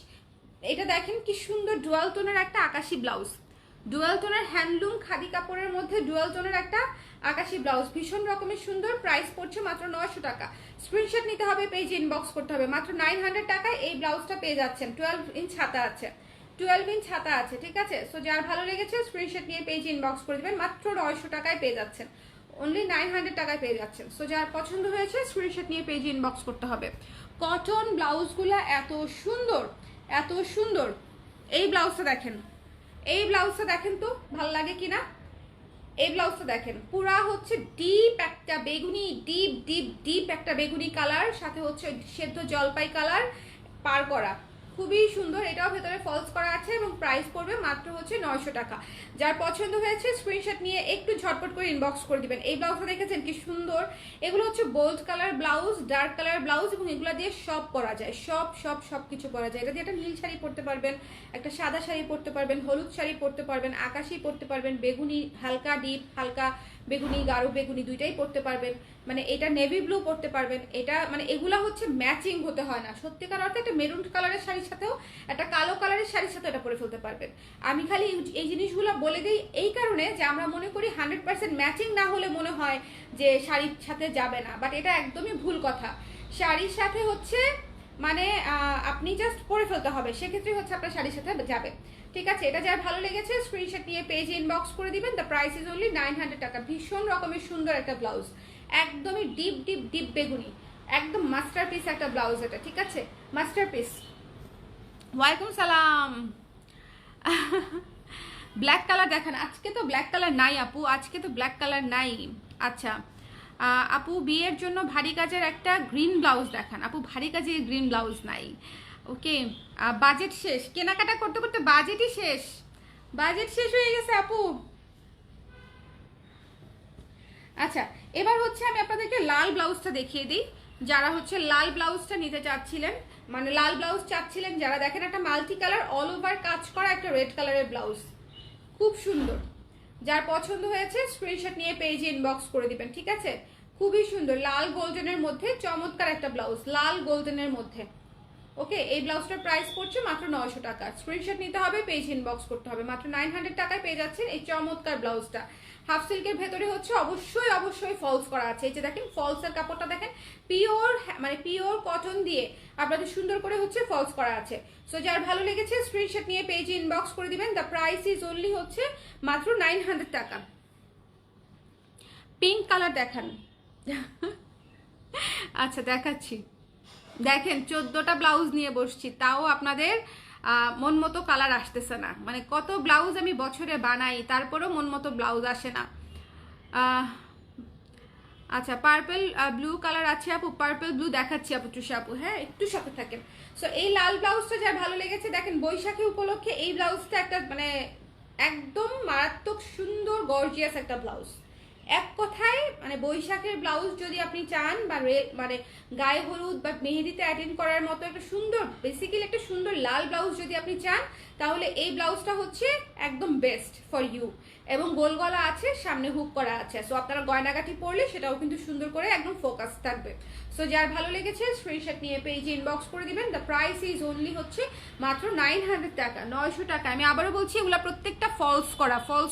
এটা দেখেন কি সুন্দর ডুয়াল টোনের একটা আকাশি ব্লাউজ, ডুয়াল টোনের হ্যান্ডলুম খাদি কাপড়ের মধ্যে ডুয়াল টোনের একটা আকাশি ব্লাউজ, ভীষণ রকমের সুন্দর। প্রাইস পড়ছে মাত্র 900 টাকা। স্ক্রিনশট নিতে হবে, পেজে ইনবক্স করতে হবে। মাত্র 900 টাকায় এই ব্লাউজটা পেয়ে যাচ্ছেন। 12 ইঞ্চ হাতা আছে, 12 ইঞ্চ হাতা আছে, ঠিক আছে। সো যার ভালো লেগেছে স্ক্রিনশট নিয়ে পেজে ইনবক্স করে দেবেন। মাত্র 900 টাকায় পেয়ে যাচ্ছেন, অনলি 900 টাকায় পেয়ে যাচ্ছেন। সো যার পছন্দ হয়েছে স্ক্রিনশট নিয়ে পেজে ইনবক্স করতে হবে। কটন ব্লাউজগুলো এত সুন্দর, এত সুন্দর। এই ব্লাউজটা দেখেন, এই ব্লাউজটা দেখেন তো ভালো লাগে কিনা। এই ব্লাউজটা দেখেন, পুরা হচ্ছে ডিপ একটা বেগুনি, ডিপ ডিপ ডিপ একটা বেগুনি কালার, সাথে হচ্ছে সেদ্ধ জলপাই কালার পার করা, খুবই সুন্দর। এটাও ভেতরে ফলস করা আছে এবং প্রাইস পড়বে মাত্র হচ্ছে 900 টাকা। যার পছন্দ হয়েছে স্ক্রিনশট নিয়ে একটু ঝটপট করে ইনবক্স করে দিবেন। এই ব্লাউজটা দেখেছেন কি সুন্দর, এগুলো হচ্ছে bold colour blouse, dark colour blouse, এবং এগুলো দিয়ে সব করা যায়, সব সব সব কিছু করা যায়। এটা দিয়ে একটা নীল শাড়ি পরতে পারবেন, একটা সাদা শাড়ি পরতে পারবেন, হলুদ শাড়ি পরতে পারবেন, আকাশি পরতে পারবেন, বেগুনি হালকা ডিপ, হালকা বেগুনি গাঢ় বেগুনি দুইটাই পরতে পারবেন, মানে এটা নেভি ব্লু পরতে পারবেন। এটা মানে এগুলা হচ্ছে ম্যাচিং হতে হয় না, সত্যিকার অর্থে একটা মেরুন কালারের শাড়ির সাথেও একটা কালো কালারের শাড়ির সাথে এটা পরে ফেলতে পারবেন। আমি খালি এই জিনিসগুলো বলে দিই এই কারণে যে আমরা মনে করি 100% ম্যাচিং না হলে মনে হয় যে শাড়ির সাথে যাবে না, বাট এটা একদমই ভুল কথা। শাড়ির সাথে হচ্ছে মানে আপনি জাস্ট পরে ফেলতে হবে, সেক্ষেত্রে হচ্ছে আপনার শাড়ির সাথে যাবে, ঠিক আছে। এটা যার ভালো লেগেছে স্ক্রিনশট নিয়ে পেজে ইনবক্স করে দিবেন। দ্য প্রাইস ইজ অনলি 900 টাকা। ভীষণ রকমের সুন্দর একটা ব্লাউজ, একদমই ডিপ ডিপ ডিপ বেগুনি, একদম মাস্টারপিস একটা ব্লাউজ এটা, ঠিক আছে, মাস্টারপিস। ওয়ালাইকুম সালাম। ব্ল্যাক কালার দেখেন, আজকে তো ব্ল্যাক কালার নাই আপু, আজকে তো ব্ল্যাক কালার নাই। আচ্ছা আপু, বিয়ের জন্য ভারী কাজের একটা গ্রিন ব্লাউজ দেখান আপু। ভারী কাজের গ্রিন ব্লাউজ নাই, ওকে। বাজেট শেষ, কেনাকাটা করতে করতে বাজেটই শেষ, বাজেট শেষ হয়ে গেছে আপু। আচ্ছা এবার হচ্ছে আমি আপনাদেরকে লাল ব্লাউজটা দেখিয়ে দিই। যারা হচ্ছে লাল ব্লাউজটা নিতে চাচ্ছিলেন, মানে লাল ব্লাউজ চাচ্ছিলেন যারা, দেখেন একটা মাল্টি কালার অল ওভার কাজ করা একটা রেড কালারের ব্লাউজ, খুব সুন্দর। যার পছন্দ হয়েছে স্ক্রিনশট নিয়ে পেজে ইনবক্স করে দিবেন, ঠিক আছে। খুবই সুন্দর লাল গোল্ডেনের মধ্যে চমৎকার একটা ব্লাউজ, লাল গোল্ডেনের মধ্যে, ওকে। এই ব্লাউজটার প্রাইস পড়ছে মাত্র 900 টাকা। স্ক্রিনশট নিতে হবে, পেজ ইনবক্স করতে হবে। মাত্র 900 টাকায় পেয়ে যাচ্ছেন এই চমৎকার ব্লাউজটা। হাফ সিল্কের ভেতরে হচ্ছে অবশ্যই অবশ্যই ফলস করা আছে। এই যে দেখেন ফলসের কাপড়টা দেখেন, পিওর মানে পিওর কটন দিয়ে আপনাদের সুন্দর করে হচ্ছে ফলস করা আছে। সো যার ভালো লেগেছে স্ক্রিনশট নিয়ে পেজে ইনবক্স করে দিবেন। দ্য প্রাইস ইজ অনলি হচ্ছে মাত্র 900 টাকা। পিঙ্ক কালার দেখান। আচ্ছা দেখাচ্ছি, দেখেন 14টা ব্লাউজ নিয়ে বসছি, তাও আপনাদের মন মতো কালার আসতেছে না। মানে কত ব্লাউজ আমি বছরে বানাই, তারপরেও মন মতো ব্লাউজ আসে না। আচ্ছা পার্পল ব্লু কালার আছে আপু, পার্পল ব্লু দেখাচ্ছি আপু, টুসা আপু, হ্যাঁ একটু সাথে থাকেন। সো এই লাল ব্লাউজটা যার ভালো লেগেছে, দেখেন বৈশাখী উপলক্ষে এই ব্লাউজটা একটা মানে একদম মারাত্মক সুন্দর গর্জিয়াস একটা ব্লাউজ। এক কথায় মানে বৈশাখের ব্লাউজ যদি আপনি চান, বা মানে গায়ে হলুদ বা মেহেদিতে অ্যাটেন্ড করার মতো একটা সুন্দর, বেসিক্যালি একটা সুন্দর লাল ব্লাউজ যদি আপনি চান, তাহলে এই ব্লাউজটা হচ্ছে একদম বেস্ট ফর ইউ। এবং গোল গলা আছে, সামনে হুক করা আছে। সো আপনারা গয়নাগাটি পরলে সেটাও কিন্তু সুন্দর করে একদম ফোকাস থাকবে। সো যার ভালো লেগেছে স্ক্রিনশট নিয়ে পেজে ইনবক্স করে দিবেন। দ্য প্রাইস ইজ অনলি হচ্ছে মাত্র 900 টাকা, 900 টাকা। আমি আবারও বলছি এগুলো প্রত্যেকটা ফলস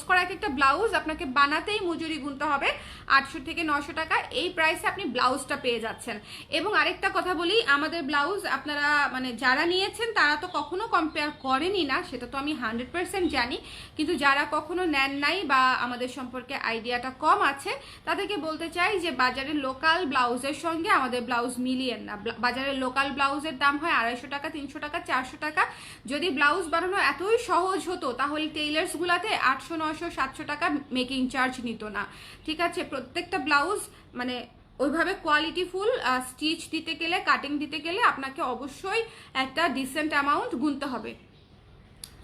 করা এক একটা ব্লাউজ আপনাকে বানাতেই মজুরি গুনতে হবে 800 থেকে 900 টাকা। এই প্রাইসে আপনি ব্লাউজটা পেয়ে যাচ্ছেন। এবং আরেকটা কথা বলি, আমাদের ব্লাউজ আপনারা মানে যারা নিয়েছেন তারা তো কখনো কম্পেয়ার করেনি না, সেটা তো আমি 100% জানি, কিন্তু যারা কখনো নেন নাই বা আমাদের সম্পর্কে আইডিয়াটা কম আছে তাদেরকে বলতে চাই যে বাজারের লোকাল ব্লাউজের সঙ্গে আমাদের ব্লাউজ মিলিয়েন না। বাজারের লোকাল ব্লাউজের দাম হয় 250 টাকা, 300 টাকা, 400 টাকা। যদি ব্লাউজ বানানো এতই সহজ হতো তাহলে টেইলার্স গুলাতে 800, 900, 700 টাকা মেকিং চার্জ নিত না। ঠিক আছে, প্রত্যেকটা ব্লাউজ মানে ওইভাবে কোয়ালিটিফুল স্টিচ দিতে গেলে, কাটিং দিতে গেলে আপনাকে অবশ্যই একটা ডিসেন্ট অ্যামাউন্ট গুনতে হবে।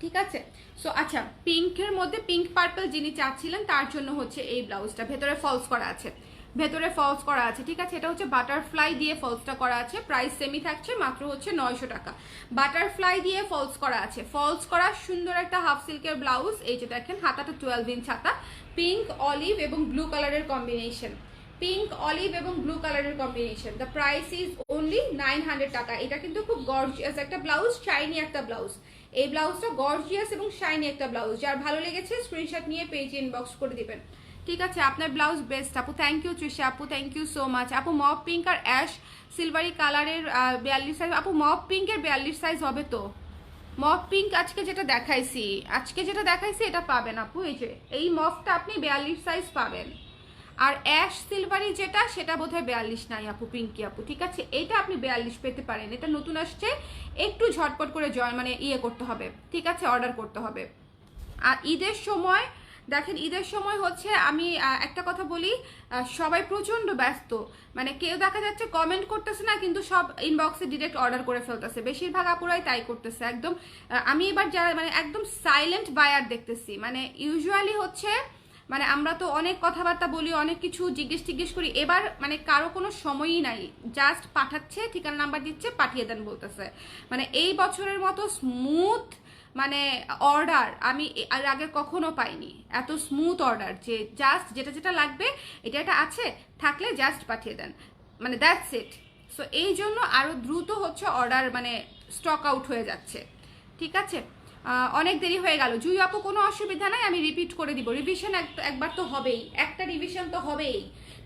ঠিক আছে, সো আচ্ছা, পিঙ্কের মধ্যে পিঙ্ক পার্পল যিনি চাচ্ছিলেন তার জন্য হচ্ছে এই ব্লাউজটা, ভেতরে ফলস করা আছে, ঠিক আছে। এটা হচ্ছে বাটারফ্লাই দিয়ে ফলসটা করা আছে, প্রাইস সেমি থাকছে, মাত্র হচ্ছে 900 টাকা। বাটারফ্লাই দিয়ে ফলস করা আছে, ফলস করা সুন্দর একটা হাফ সিল্কের ব্লাউজ। এই যে দেখেন হাতাটা 12 ইঞ্চ হাতা, পিঙ্ক অলিভ এবং ব্লু কালারের combination, the price is only 900 টাকা। এটা কিন্তু খুব গর্জিয়াস একটা ব্লাউজ, শাইনি একটা ব্লাউজ। এই ব্লাউজটা গর্জিয়াস এবং শাইনি একটা ব্লাউজ। যার ভালো লেগেছে স্ক্রিনশট নিয়ে পেজে ইনবক্স করে দিবেন। ঠিক আছে, আপনার ব্লাউজ বেস্ট আপু, থ্যাংক ইউ তৃষা আপু, থ্যাংক ইউ সো মাচ আপু। মপ পিঙ্ক আর অ্যাশ সিলভারি কালারের 42 সাইজ আপু, মপ পিঙ্কের 42 সাইজ হবে তো? মপ পিঙ্ক আজকে যেটা দেখাইছি এটা পাবেন আপু। এই যে এই মপটা আপনি 42 সাইজ পাবেন। আর অ্যাশ সিলভারি যেটা সেটা বোধহয় 42 নাই আপু, পিঙ্কি আপু। ঠিক আছে, এটা আপনি 42 পেতে পারেন, এটা নতুন আসছে, একটু ঝটপট করে করতে হবে। ঠিক আছে, অর্ডার করতে হবে। আর ঈদের সময় দেখেন, ঈদের সময় হচ্ছে আমি একটা কথা বলি, সবাই প্রচন্ড ব্যস্ত, মানে কেউ দেখা যাচ্ছে কমেন্ট করতেছে না কিন্তু সব ইনবক্সে ডিরেক্ট অর্ডার করে ফেলতেছে, বেশিরভাগ আপুরাই তাই করতেছে একদম। আমি এবার যারা মানে একদম সাইলেন্ট বায়ার দেখতেছি, মানে ইউজুয়ালি হচ্ছে মানে আমরা তো অনেক কথাবার্তা বলি, অনেক কিছু জিজ্ঞেস করি, এবার মানে কারো কোনো সময়ই নাই, জাস্ট পাঠাচ্ছে, ঠিকানা নাম্বার দিচ্ছে, পাঠিয়ে দেন বলতেছে। মানে এই বছরের মতো স্মুথ মানে অর্ডার আমি আর আগে কখনো পাইনি, এত স্মুথ অর্ডার যে জাস্ট যেটা লাগবে এটা আছে, থাকলে জাস্ট পাঠিয়ে দেন, মানে দ্যাটস ইট। সো এই জন্য আরো দ্রুত হচ্ছে অর্ডার মানে স্টক আউট হয়ে যাচ্ছে। ঠিক আছে, অনেক দেরি হয়ে গেল। জুই আপু কোনো অসুবিধা নাই, আমি রিপিট করে দিব। রিভিশন একবার তো হবেই, একটা রিভিশন তো হবেই,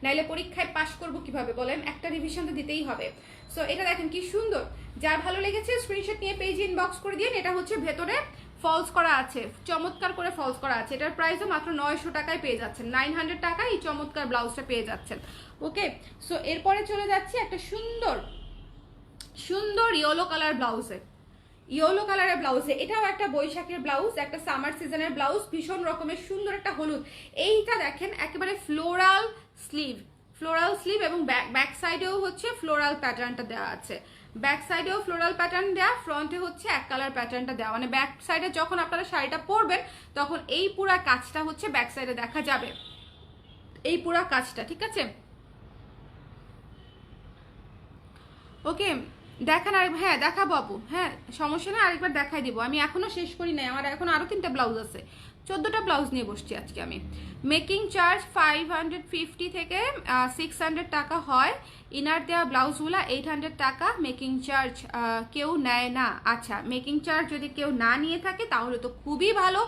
নাইলে পরীক্ষায় পাশ করবো কিভাবে বলেন? একটা রিভিশন তো দিতেই হবে। সো এটা দেখেন কি সুন্দর, যার ভালো লেগেছে স্ক্রিনশট নিয়ে পেজ ইনবক্স করে দিন। এটা হচ্ছে ভেতরে ফলস করা আছে, চমৎকার করে ফলস করা আছে। এটার প্রাইসও মাত্র 900 টাকায় পেয়ে যাচ্ছেন, 900 টাকায় এই চমৎকার ব্লাউজটা পেয়ে যাচ্ছেন। ওকে, সো এরপরে চলে যাচ্ছি একটা সুন্দর ইয়েলো কালারের ব্লাউজে। এটাও একটা বৈশাখের ব্লাউজ, একটা সামার সিজনের ব্লাউজ, ভীষণ রকমের সুন্দর একটা হলুদ। এইটা দেখেন একেবারে ফ্লোরাল স্লিভ এবং ব্যাক সাইডেও হচ্ছে ফ্লোরাল প্যাটার্নটা দেওয়া আছে, ব্যাক সাইডেও ফ্লোরাল প্যাটার্ন দেওয়া, ফ্রন্টে হচ্ছে এক কালার প্যাটার্নটা দেওয়া। মানে ব্যাক সাইডে যখন আপনারা শাড়িটা পরবেন তখন এই পুরা কাজটা হচ্ছে ব্যাক সাইডে দেখা যাবে, এই পুরা কাজটা। ঠিক আছে, ওকে দেখান। আর হ্যাঁ দেখাবো আপু, হ্যাঁ সমস্যা নেই, আরেকবার দেখাই দিব। আমি এখনো শেষ করি নাই, আমার এখন আরো 3টা ব্লাউজ আছে, 14টা ব্লাউজ নিয়ে বসছি আজকে আমি। মেকিং চার্জ 550 থেকে 600 টাকা হয়, ইনার দেওয়া ব্লাউজগুলা 800 টাকা মেকিং চার্জ কেউ নেয় না। আচ্ছা, মেকিং চার্জ যদি কেউ না নিয়ে থাকে তাহলে তো খুবই ভালো,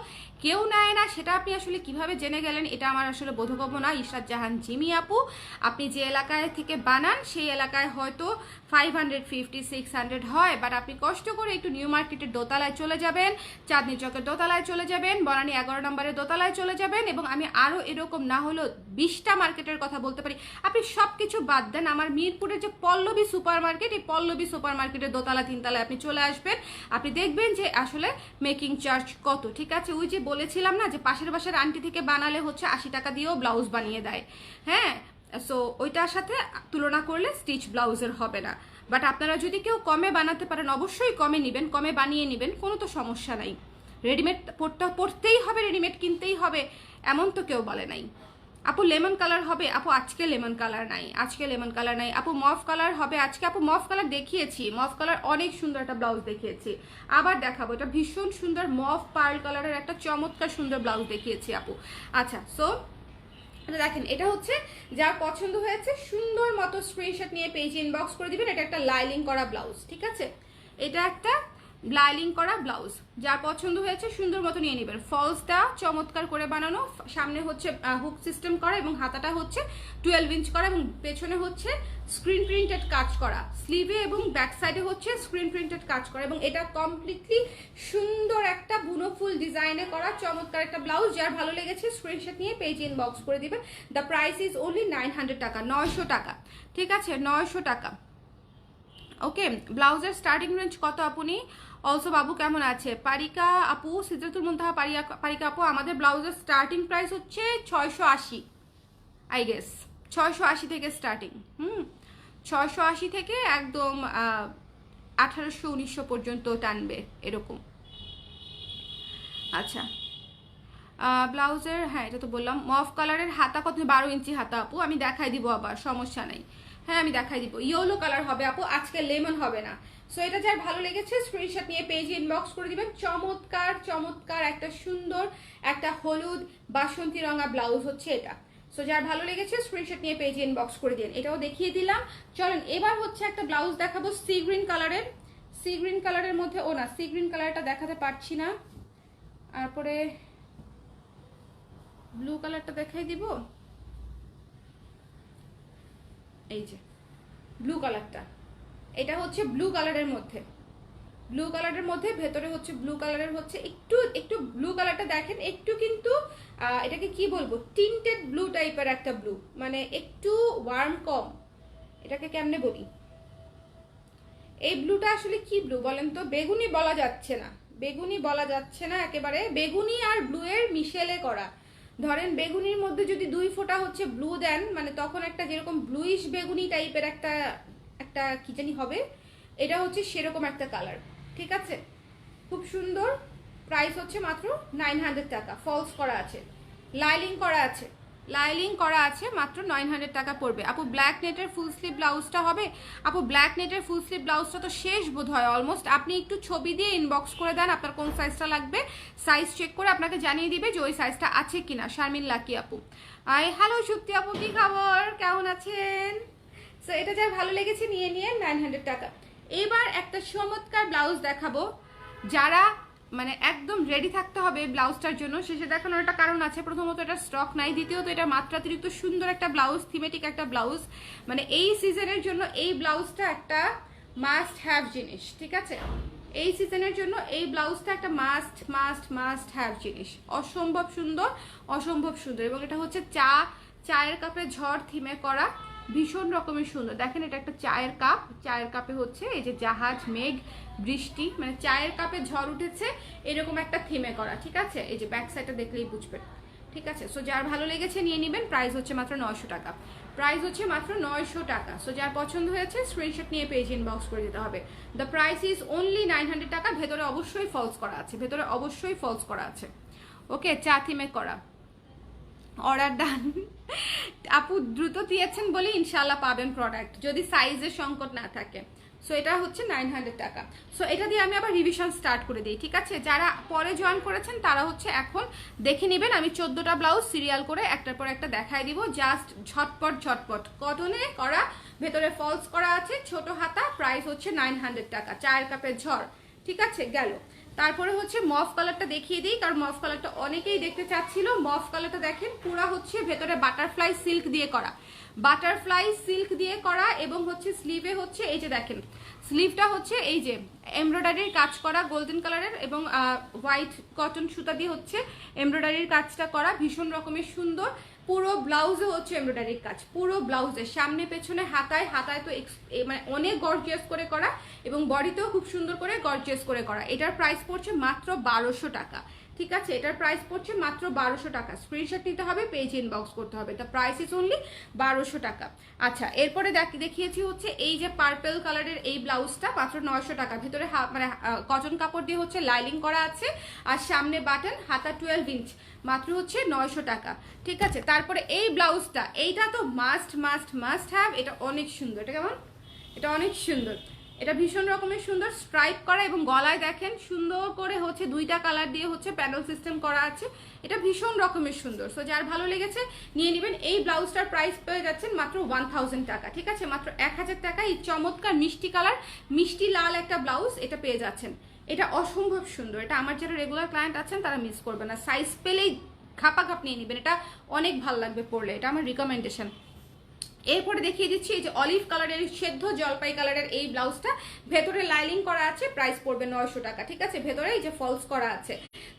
কেউ নেয় না সেটা আপনি আসলে কিভাবে জেনে গেলেন এটা আমার আসলে বোধগম্য না। ইশরাত জাহান জিমি আপু, আপনি যে এলাকায় থেকে বানান সেই এলাকায় হয়তো 550 600 হয়, বাট আপনি কষ্ট করে একটু নিউ মার্কেটের দোতলায় চলে যাবেন, চাঁদনি চকের দোতলায় চলে যাবেন, বনানী 11 নম্বরের দোতলায় চলে যাবেন, এবং আমি আরও এরকম না হলেও 20টা মার্কেটের কথা বলতে পারি। আপনি সব কিছু বাদ দেন, আমার মিরপুরের যে পল্লবী সুপার মার্কেট, এই পল্লবী সুপার মার্কেটের দোতলা 3তলায় আপনি চলে আসবেন, আপনি দেখবেন যে আসলে মেকিং চার্জ কত। ঠিক আছে, ওই যে বলেছিলাম না যে পাশের বাসার আন্টি থেকে বানালে হচ্ছে 80 টাকা দিয়েও ব্লাউজ বানিয়ে দেয়, হ্যাঁ, সো ওইটার সাথে তুলনা করলে স্টিচ ব্লাউজের হবে না। বাট আপনারা যদি কেউ কমে বানাতে পারেন অবশ্যই কমে নেবেন, কমে বানিয়ে নেবেন, কোনো তো সমস্যা নাই। রেডিমেড পড়তেই হবে, রেডিমেড কিনতেই হবে এমন তো কেউ বলে নাই। আপু লেমন কালার হবে আপু, আজকে লেমন কালার নাই, আজকে লেমন কালার নাই আপু। মফ কালার হবে আজকে আপু, মফ কালার দেখিয়েছি, মফ কালার অনেক সুন্দর একটা ব্লাউজ দেখিয়েছি, আবার দেখাবো। এটা ভীষণ সুন্দর মফ পার্ল কালারের একটা চমৎকার সুন্দর ব্লাউজ দেখিয়েছি আপু। আচ্ছা, সো দেখেন, এটা হচ্ছে যার পছন্দ হয়েছে সুন্দর মতো স্ক্রিনশট নিয়ে পেজ ইনবক্স করে দিবেন। এটা একটা লাইলিং করা ব্লাউজ, ঠিক আছে, এটা একটা লাইলিং করা ব্লাউজ, যার পছন্দ হয়েছে সুন্দর মতো নিয়ে নেবেন। ফলসটা চমৎকার করে বানানো, সামনে হচ্ছে হুক সিস্টেম করা এবং হাতাটা হচ্ছে 12 ইঞ্চ করা এবং পেছনে হচ্ছে স্ক্রিন প্রিন্টেড কাজ করা, স্লিভে এবং ব্যাক সাইডে হচ্ছে স্ক্রিন প্রিন্টেড কাজ করা, এবং এটা কমপ্লিটলি সুন্দর একটা বুনো ফুল ডিজাইনে করা চমৎকার একটা ব্লাউজ। যার ভালো লেগেছে স্ক্রিনশট নিয়ে পেজ ইনবক্স করে দিবেন। দ্য প্রাইস ইজ ওনলি 900 টাকা, 900 টাকা, ঠিক আছে, 900 টাকা। ওকে, ব্লাউজের স্টার্টিং রেঞ্জ কত আপনি? অলসো বাবু কেমন আছে? পারিকা আপু, সিদ্ধাতুল মুনতাহা পারিকা আপু, আমাদের ব্লাউজের স্টার্টিং প্রাইস হচ্ছে 680, আই গেস 680 থেকে স্টার্টিং। 680 থেকে একদম 1800-1900 পর্যন্ত টানবে এরকম। আচ্ছা, ব্লাউজের, হ্যাঁ এটা তো বললাম। মফ কালারের হাতা কত? 12 ইঞ্চি হাতা আপু, আমি দেখাই দিব, আবার সমস্যা নাই, হ্যাঁ আমি দেখাই দিব। ইয়েলো কালার হবে আপু, আজকে লেমন হবে না। সো এটা যার ভালো লেগেছে স্ক্রিনশট নিয়ে পেজে ইনবক্স করে দিবেন। চমৎকার চমৎকার একটা সুন্দর একটা হলুদ বাসন্তী রঙা ব্লাউজ হচ্ছে এটা। সো যার ভালো লেগেছে স্ক্রিনশট নিয়ে পেজে ইনবক্স করে দিন। এটাও দেখিয়ে দিলাম। চলেন এবার হচ্ছে একটা ব্লাউজ দেখাবো সি গ্রিন কালারের। সি গ্রিন কালারের মধ্যে, ও না, সি গ্রিন কালারটা দেখাতে পারছি না, তারপরে ব্লু কালারটা দেখাই দিব। এই যে ব্লু কালারটা, এটা হচ্ছে ব্লু কালারের মধ্যে, ব্লু কালারের মধ্যে ভেতরে হচ্ছে ব্লু কালারের হচ্ছে একটু একটু ব্লু কালারটা দেখেন, একটু কিন্তু এটাকে কি বলবো, টিন্টেড ব্লু টাইপের একটা ব্লু, মানে একটু ওয়ার্ম কম, এটাকে কেমনে বলি, এই ব্লুটা আসলে কি ব্লু বলেন তো? বেগুনি বলা যাচ্ছে না, বেগুনি বলা যাচ্ছে না একেবারে, বেগুনি আর ব্লু এর মিশেলে করা। ধরেন বেগুনির মধ্যে যদি 2 ফোঁটা হচ্ছে ব্লু দেন, মানে তখন একটা যেরকম ব্লুইশ বেগুনি টাইপের একটা একটা কি জানি হবে, এটা হচ্ছে সেরকম একটা কালার, ঠিক আছে, খুব সুন্দর। প্রাইস হচ্ছে মাত্র 900 টাকা, ফলস করা আছে, লাইলিং করা আছে, লাইলিং করা আছে, মাত্র 900 টাকা পড়বে আপু। ব্ল্যাক নেটের ফুল স্লিভ ব্লাউজটা হবে আপু? ব্ল্যাক নেটের ফুল স্লিভ ব্লাউজটা তো শেষ বোধ হয় অলমোস্ট। আপনি একটু ছবি দিয়ে ইনবক্স করে দেন আপনার কোন সাইজটা লাগবে, সাইজ চেক করে আপনাকে জানিয়ে দিবে যে ওই সাইজটা আছে কিনা। শারমিন লাকি আপু, হ্যালো সুপ্তি আপু, কি খবর, কেমন আছেন? সো এটা যার ভালো লেগেছে নিয়ে 900 টাকা। এবার একটা চমৎকার ব্লাউজ দেখাবো, যারা মানে একদম রেডি থাকতে হবে ব্লাউজটার জন্য, শেষে দেখানোর একটা কারণ আছে। প্রথমত এটা স্টক নাই, দ্বিতীয়ত এটা মাত্রাতিরিক্ত সুন্দর একটা ব্লাউজ, থিমেটিক একটা ব্লাউজ, মানে এই সিজনের জন্য এই ব্লাউজটা একটা মাস্ট হ্যাভ জিনিস, ঠিক আছে, এই সিজনের জন্য এই ব্লাউজটা একটা মাস্ট মাস্ট মাস্ট হ্যাভ জিনিস, অসম্ভব সুন্দর, অসম্ভব সুন্দর। এবং এটা হচ্ছে চায়ের কাপে ঝড় থিমে করা, ভীষণ রকমের সুন্দর। দেখেন এটা একটা চায়ের কাপ, চায়ের কাপে হচ্ছে এই যে জাহাজ, মেঘ, বৃষ্টি, মানে চায়ের কাপে ঝড় উঠেছে এরকম একটা থিমে করা, ঠিক আছে, এই যে ব্যাক সাইডটা দেখলেই বুঝবেন, ঠিক আছে। সো যার ভালো লেগেছে নিয়ে নেবেন। প্রাইস হচ্ছে মাত্র 900 টাকা, প্রাইস হচ্ছে মাত্র 900 টাকা। সো যার পছন্দ হয়েছে স্ক্রিনশট নিয়ে পেজ ইনবক্স করে দিতে হবে। দ্য প্রাইস ইজ অনলি 900 টাকা। ভেতরে অবশ্যই ফলস করা আছে, ভেতরে অবশ্যই ফলস করা আছে। ওকে, চা থিমে করা, অর্ডার ডান আপু। দ্রুত দিয়েছেন বলে ইনশাল্লাহ পাবেন প্রোডাক্ট, যদি সাইজের সংকট না থাকে। সো এটা হচ্ছে 900 টাকা। সো এটা দিয়ে আমি আবার রিভিশন স্টার্ট করে দিই, ঠিক আছে। যারা পরে জয়েন করেছেন তারা হচ্ছে এখন দেখে নেবেন। আমি 14টা ব্লাউজ সিরিয়াল করে একটার পর একটা দেখাই দিব, জাস্ট ঝটপট ঝটপট। কটনে করা, ভেতরে ফলস করা আছে, ছোট হাতা, প্রাইস হচ্ছে 900 টাকা। চায়ের কাপের ঝড়, ঠিক আছে, গেল। তারপরে হচ্ছে মফ কালারটা দেখিয়ে দিই, কারণ মফ কালারটা অনেকেই দেখতে চাচ্ছিল। মফ কালারটা দেখেন, পুরা হচ্ছে ভেতরে বাটারফ্লাই সিল্ক দিয়ে করা, বাটারফ্লাই সিল্ক দিয়ে করা, এবং হচ্ছে স্লিভে হচ্ছে এই যে দেখেন, স্লিভটা হচ্ছে এই যে এমব্রয়ডারির কাজ করা গোল্ডেন কালারের, এবং হোয়াইট কটন সুতা দিয়ে হচ্ছে এমব্রয়ডারির কাজটা করা, ভীষণ রকমের সুন্দর। পুরো ব্লাউজে হচ্ছে এমব্রয়ডারির কাজ, পুরো ব্লাউজে সামনে পেছনে হাতায়, হাতায় তো মানে অনেক গর্জিয়াস করে করা, এবং বডিতেও খুব সুন্দর করে গর্জিয়াস করে করা। এটার প্রাইস পড়ছে মাত্র 1200 টাকা, ঠিক আছে, এটার প্রাইস পড়ছে মাত্র 1200 টাকা। স্ক্রিনশট নিতে হবে, পেজ ইনবক্স করতে হবে। দ্য প্রাইস ইজ অনলি 1200 টাকা। আচ্ছা, এরপরে দেখিয়েছি হচ্ছে এই যে পার্পল কালারের এই ব্লাউজটা মাত্র 900 টাকা। ভেতরে মানে কটন কাপড় দিয়ে হচ্ছে লাইনিং করা আছে, আর সামনে বাটন, হাতা 12 ইঞ্চ, মাত্র হচ্ছে 900 টাকা। ঠিক আছে, তারপরে এই ব্লাউজটা, এইটা তো মাস্ট মাস্ট মাস্ট হ্যাভ। এটা অনেক সুন্দর। এটা কেমন? এটা অনেক সুন্দর, এটা ভীষণ রকমের সুন্দর, স্ট্রাইপ করা, এবং গলায় দেখেন সুন্দর করে হচ্ছে 2টা কালার দিয়ে হচ্ছে প্যানেল সিস্টেম করা আছে। এটা ভীষণ রকমের সুন্দর। সো যার ভালো লেগেছে নিয়ে নেবেন। এই ব্লাউজটার প্রাইস পেয়ে যাচ্ছেন মাত্র 1000 টাকা। ঠিক আছে, মাত্র 1000 টাকা। এই চমৎকার মিষ্টি কালার, মিষ্টি লাল একটা ব্লাউজ এটা পেয়ে যাচ্ছেন। এটা অসম্ভব সুন্দর। এটা আমার যারা রেগুলার ক্লায়েন্ট আছেন তারা মিস করবে না। সাইজ পেলেই খাপাখাপ নিয়ে নেবেন, এটা অনেক ভালো লাগবে পরলে। এটা আমার রিকমেন্ডেশন। এরপরে দেখিয়ে দিচ্ছি এই যে অলিভ কালারের, সেদ্ধ জলপাই কালারের এই ব্লাউজটা, ভেতরে লাইনিং করা আছে, প্রাইস পড়বে 900 টাকা। ঠিক আছে, ভেতরে এই যে ফলস করা আছে।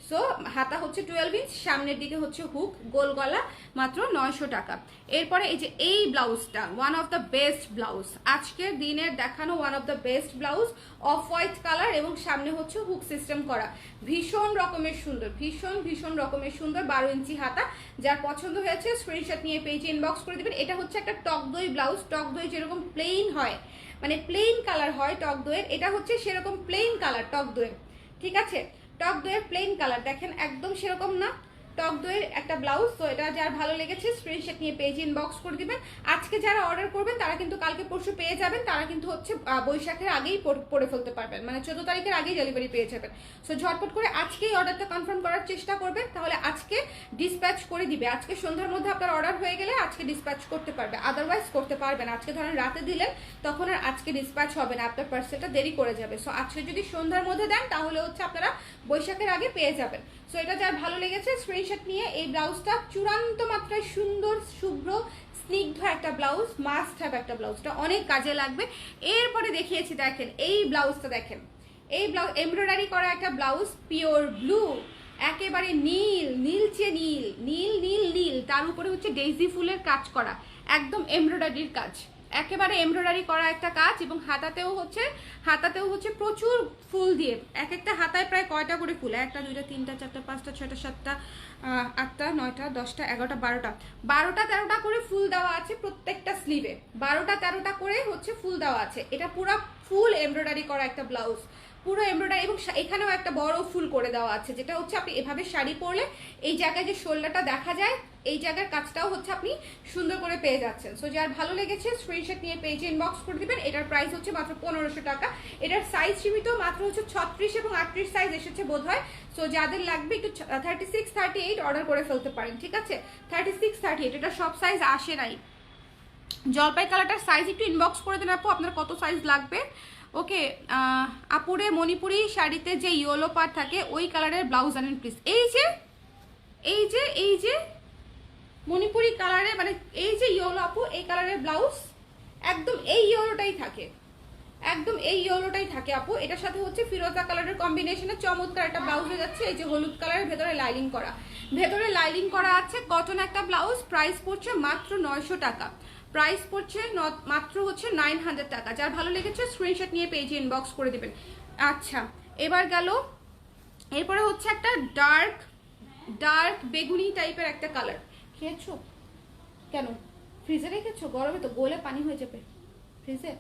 সো হাতা হচ্ছে 12 ইঞ্চ, সামনের দিকে হচ্ছে হুক, গোল গলা, মাত্র 900 টাকা। এরপরে এই যে এই ব্লাউজটা, one of the best blouse, আজকের দিনের দেখানো one of the best blouse, off white colour এবং সামনে হচ্ছে হুক সিস্টেম করা, ভীষণ রকমের সুন্দর, ভীষণ ভীষণ রকমের সুন্দর। 12 ইঞ্চি হাতা। যার পছন্দ হয়েছে স্ক্রিনশট নিয়ে পেজে ইনবক্স করে দিবেন। এটা হচ্ছে একটা টক দই ব্লাউজ। টক দই যেরকম প্লেন হয়, মানে প্লেন কালার হয় টক দইয়ের, এটা হচ্ছে সেরকম প্লেন কালার টক দইয়ের। ঠিক আছে, টক দইয়ের প্লেন কালার দেখেন, একদম সেরকম না, টক দইয়ের একটা ব্লাউজ। তো এটা যার ভালো লেগেছে স্ক্রিনশট নিয়ে পেজ ইনবক্স করে দিবেন। আজকে যারা অর্ডার করবেন তারা কিন্তু কালকে পরশু পেয়ে যাবেন। তারা কিন্তু হচ্ছে বৈশাখের আগেই পরে ফেলতে পারবেন, মানে 14 তারিখের আগেই ডেলিভারি পেয়ে যাবেন। সো ঝটপট করে আজকেই অর্ডারটা কনফার্ম করার চেষ্টা করবেন, তাহলে আজকে ডিসপ্যাচ করে দিবে। আজকে সন্ধ্যার মধ্যে আপনার অর্ডার হয়ে গেলে আজকে ডিসপ্যাচ করতে পারবে, আদারওয়াইজ করতে পারবেন। আজকে ধরেন রাতে দিলেন, তখন আর আজকে ডিসপ্যাচ হবে না, আপনার পার্সেলটা দেরি করে যাবে। সো আজকে যদি সন্ধ্যার মধ্যে দেন তাহলে হচ্ছে আপনারা বৈশাখের আগে পেয়ে যাবেন। সো এটা যার ভালো লেগেছে স্ক্রিনশট নিয়ে, এই ব্লাউজটা চূড়ান্ত মাত্রায় সুন্দর, শুভ্র, স্নিগ্ধ একটা ব্লাউজ, মাস্ট হ্যাভ একটা ব্লাউজটা অনেক কাজে লাগবে। এরপরে দেখিয়েছি দেখেন এই ব্লাউজটা, দেখেন এই ব্লাউজ এমব্রয়ডারি করা একটা ব্লাউজ, পিওর ব্লু, একেবারে নীল, নীলচে নীল, নীল নীল নীল, তার উপরে হচ্ছে ডেইজি ফুলের কাজ করা, একদম এমব্রয়ডারির কাজ, একেবারে এমব্রয়ডারি করা একটা কাজ। এবং হাতাতেও হচ্ছে প্রচুর ফুল দিয়ে, এক একটা হাতায় প্রায় কয়টা করে ফুল, 1 2 3 4 5 6 7 8 9 10 11 12টা 13টা করে ফুল দেওয়া আছে প্রত্যেকটা স্লিভে, 12টা 13টা করে হচ্ছে ফুল দেওয়া আছে। এটা পুরো ফুল এমব্রয়ডারি করা একটা ব্লাউজ, পুরো এমব্রয়ডারি, এবং এখানেও একটা বড় ফুল করে দেওয়া আছে, যেটা হচ্ছে আপনি এভাবে শাড়ি পরলে এই জায়গায় যে শোল্ডারটা দেখা যায়, এই জায়গার কাজটাও হচ্ছে আপনি সুন্দর করে পেয়ে যাচ্ছেন। সো যার ভালো লেগেছে স্ক্রিনশট নিয়ে পেজে ইনবক্স করে দিবেন। এটার প্রাইস হচ্ছে মাত্র 1500 টাকা। এটার সাইজ সীমিত, মাত্র হচ্ছে 36 এবং 38 সাইজ এসেছে বোধহয়। সো যাদের লাগবে একটু 36 38 অর্ডার করে ফেলতে পারেন। ঠিক আছে, 36 38, এটা সব সাইজ আসে নাই। জলপাই কালারটার সাইজ একটু ইনবক্স করে দেন আপু, আপনার কত সাইজ লাগবে। ওকে, আপুরে মণিপুরি শাড়িতে যে ইয়েলো পার্ট থাকে ওই কালারের ব্লাউজ আনেন প্লিজ। এই যে মণিপুরি কালারে, মানে এই যে ইয়েলো আপু, এই কালারের ব্লাউজ একদম এই ইয়েলোটাই থাকে, একদম এই ইয়েলোটাই থাকে আপু। এটার সাথে হচ্ছে ফিরোজা কালারের কম্বিনেশনে চমৎকার একটা ব্লাউজ হয়ে যাচ্ছে। এই যে হলুদ কালারের ভেতরে লাইনিং করা আছে, কটন একটা ব্লাউজ। প্রাইস পড়ছে মাত্র 900 টাকা। প্রাইস পড়ছে মাত্র হচ্ছে 900 টাকা। যার ভালো লেগেছে স্ক্রিনশট নিয়ে পেজে ইনবক্স করে দিবেন। আচ্ছা, এবার গেল, এরপরে হচ্ছে একটা ডার্ক বেগুনি টাইপের একটা কালার। খেয়েছো কেন? ফ্রিজে রেখেছো? গরমে তো গলে পানি হয়ে যাবে ফ্রিজে।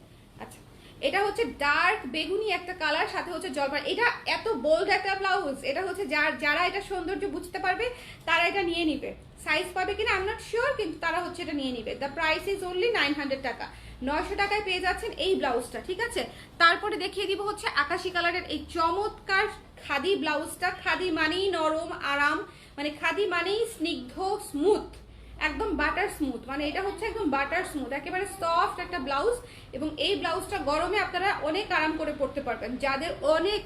আচ্ছা, এটা হচ্ছে ডার্ক বেগুনি একটা কালার, সাথে হচ্ছে জলপাই। এটা এত বোল্ড একটা ব্লাউজ, এটা হচ্ছে যারা এটা সৌন্দর্য বুঝতে পারবে তারা এটা নিয়ে নিবে। সাইজ পাবে কিনা আই এম নট শিওর, কিন্তু তারা হচ্ছে এটা নিয়ে নিবে। দ্য প্রাইস ইজ অনলি 900 টাকা। 900 টাকায় পেয়ে যাচ্ছেন এই ব্লাউজটা। ঠিক আছে, তারপরে দেখিয়ে দিব হচ্ছে আকাশি কালারের এই চমৎকার খাদি ব্লাউজটা। খাদি মানেই নরম, আরাম, মানে খাদি মানেই স্নিগ্ধ, স্মুথ, একদম বাটার স্মুথ, মানে এটা হচ্ছে একদম বাটার স্মুথ, একেবারে সফট একটা ব্লাউজ। এবং এই ব্লাউজটা গরমে আপনারা অনেক আরাম করে পরতে পারবেন। যাদের অনেক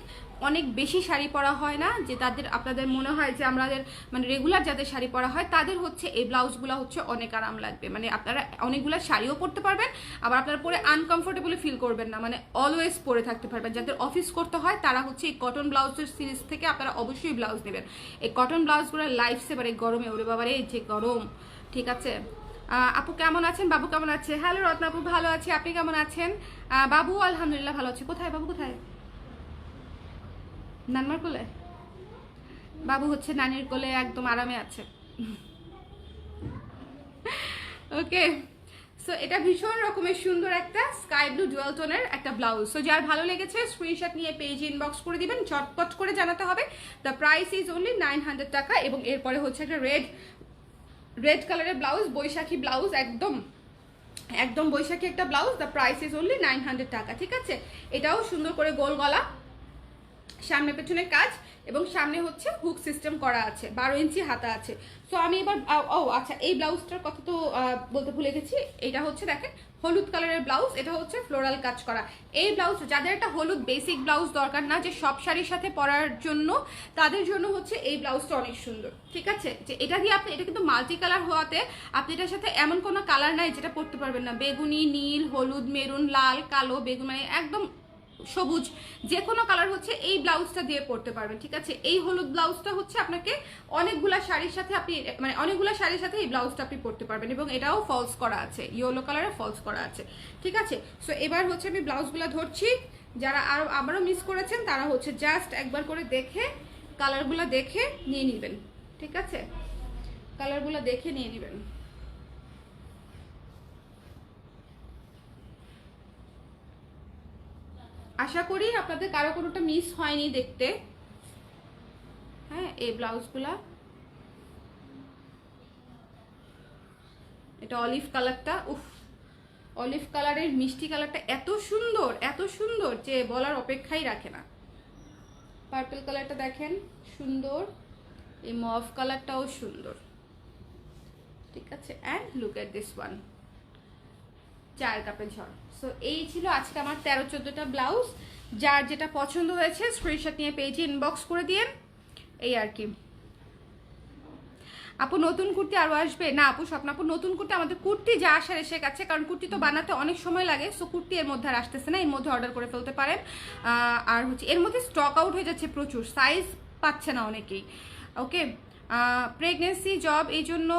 অনেক বেশি শাড়ি পরা হয় না, যে আপনাদের মনে হয় যে আমাদের মানে রেগুলার যাদের শাড়ি পরা হয় তাদের হচ্ছে এই ব্লাউজগুলো হচ্ছে অনেক আরাম লাগবে। মানে আপনারা অনেকগুলো শাড়িও পরতে পারবেন, আবার আপনারা পরে আনকমফোর্টেবলি ফিল করবেন না, মানে অলওয়েজ পরে থাকতে পারবেন। যাদের অফিস করতে হয় তারা হচ্ছে এই কটন ব্লাউজের সিরিজ থেকে আপনারা অবশ্যই ব্লাউজ নেবেন। এই কটন ব্লাউজগুলো লাইফ সেভার এই গরমে, ওরে বাবারে যে গরম। ঠিক আছে, আপু কেমন আছেন? বাবু কেমন আছে? হ্যালো রত্না আপু, ভালো আছি, আপনি কেমন আছেন? বাবু আলহামদুলিল্লাহ ভালো আছে। কোথায় বাবু, কোথায়? নানমার কোলে? বাবু হচ্ছে নানির কোলে একদম আরামে আছে। ওকে, সো এটা ভীষণ রকমের সুন্দর একটা স্কাই ব্লু ডুয়াল টোনের একটা ব্লাউজ। সো যার ভালো লেগেছে স্ক্রিনশট নিয়ে পেজে ইনবক্স করে দিবেন, চটপট করে জানাতে হবে। দ্য প্রাইস ইজ অনলি 900 টাকা। এবং এরপরে হচ্ছে একটা রেড কালারের ব্লাউজ, বৈশাখী ব্লাউজ, একদম একদম বৈশাখী একটা blouse. The price is only 900 টাকা। ঠিক আছে, এটাও সুন্দর করে গোল গলা, সামনে পেছনে কাজ, এবং সামনে হচ্ছে হুক সিস্টেম করা আছে, 12 ইঞ্চি হাতা আছে। সো আমি এবার আচ্ছা, এই ব্লাউজটার কথা তো বলতে ভুলে গেছি। এটা হচ্ছে দেখেন হলুদ কালারের ব্লাউজ, এটা হচ্ছে ফ্লোরাল কাজ করা। এই ব্লাউজ যাদের একটা হলুদ বেসিক ব্লাউজ দরকার না, যে সব শাড়ির সাথে পরার জন্য, তাদের জন্য হচ্ছে এই ব্লাউজটা অনেক সুন্দর। ঠিক আছে, যে এটা দিয়ে আপনি, এটা কিন্তু মাল্টি কালার হওয়াতে আপনি এটার সাথে এমন কোনো কালার নাই যেটা পরতে পারবেন না। বেগুনি, নীল, হলুদ, মেরুন, লাল, কালো, বেগুন, মানে একদম সবুজ, যে কোনো কালার হচ্ছে এই ব্লাউজটা দিয়ে পরতে পারবেন। ঠিক আছে, এই হলুদ ব্লাউজটা হচ্ছে আপনাকে অনেকগুলা শাড়ির সাথে আপনি, মানে অনেকগুলা শাড়ির সাথে এই ব্লাউজটা আপনি পরতে পারবেন, এবং এটাও ফলস করা আছে, ইয়েলো কালারে ফলস করা আছে। ঠিক আছে, সো এবার হচ্ছে আমি ব্লাউজগুলো ধরছি। যারা আবারও মিস করেছেন তারা হচ্ছে জাস্ট একবার করে দেখে, কালারগুলো দেখে নিয়ে নেবেন। ঠিক আছে, কালারগুলো দেখে নিয়ে নেবেন। আশা করি আপনাদের কারো কোনোটা মিস হয়নি দেখতে। হ্যাঁ, এই ব্লাউজগুলা, এটা অলিভ কালারটা, উফ, অলিভ কালারের মিষ্টি কালারটা এত সুন্দর, এত সুন্দর যে বলার অপেক্ষাই রাখে না। পার্পল কালারটা দেখেন সুন্দর, এই মভ কালারটাও সুন্দর। ঠিক আছে, and look at this one, 4 কাপের ঝড়। সো এই ছিল আজকে আমার 13-14টা ব্লাউজ। যার যেটা পছন্দ হয়েছে স্ক্রিনশট নিয়ে পেজে ইনবক্স করে দিয়েন, এই আর কি। আপু নতুন কুর্তি আরও আসবে? না আপু, স্বপ্ন আপু নতুন কুর্তি, আমাদের কুর্তি যা আসার এসে গেছে, কারণ কুর্তি তো বানাতে অনেক সময় লাগে। সো কুর্তি এর মধ্যে আর আসতেছে না, এর মধ্যে অর্ডার করে ফেলতে পারেন। আর হচ্ছে এর মধ্যে স্টক আউট হয়ে যাচ্ছে প্রচুর, সাইজ পাচ্ছে না অনেকেই। ওকে, প্রেগনেন্সি জব, এই জন্য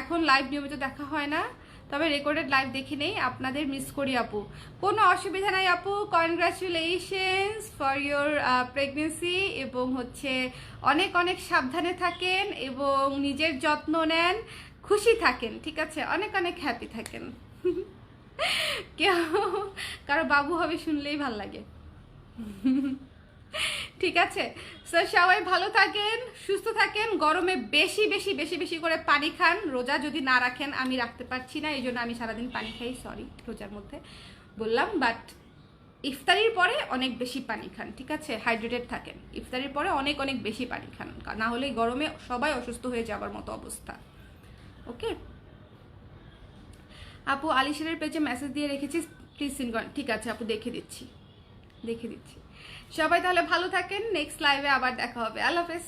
এখন লাইভ নিয়মিত দেখা হয় না, তবে রেকর্ডেড লাইভ দেখে নেই, আপনাদের মিস করি আপু। কোনো অসুবিধা নাই আপু, কনগ্রাচুলেশনস ফর ইয়োর প্রেগনেন্সি, এবং হচ্ছে অনেক অনেক সাবধানে থাকেন এবং নিজের যত্ন নেন, খুশি থাকেন। ঠিক আছে, অনেক অনেক হ্যাপি থাকেন। কেউ কারো বাবু হবে শুনলেই ভাল লাগে। ঠিক আছে, সো সবাই ভালো থাকেন, সুস্থ থাকেন, গরমে বেশি বেশি বেশি বেশি করে পানি খান। রোজা যদি না রাখেন, আমি রাখতে পারছি না, এই জন্য আমি সারাদিন পানি খাই, সরি রোজার মধ্যে বললাম, বাট ইফতারির পরে অনেক বেশি পানি খান। ঠিক আছে, হাইড্রেটেড থাকেন, ইফতারির পরে অনেক অনেক বেশি পানি খান, না হলে গরমে সবাই অসুস্থ হয়ে যাবার মতো অবস্থা। ওকে আপু, আলিশারের পেজে মেসেজ দিয়ে রেখেছি, প্লিজ সিন করেন। ঠিক আছে আপু, দেখে দিচ্ছি। সবাই তাহলে ভালো থাকেন, নেক্সট লাইভে আবার দেখা হবে, আল্লাহ হাফেজ।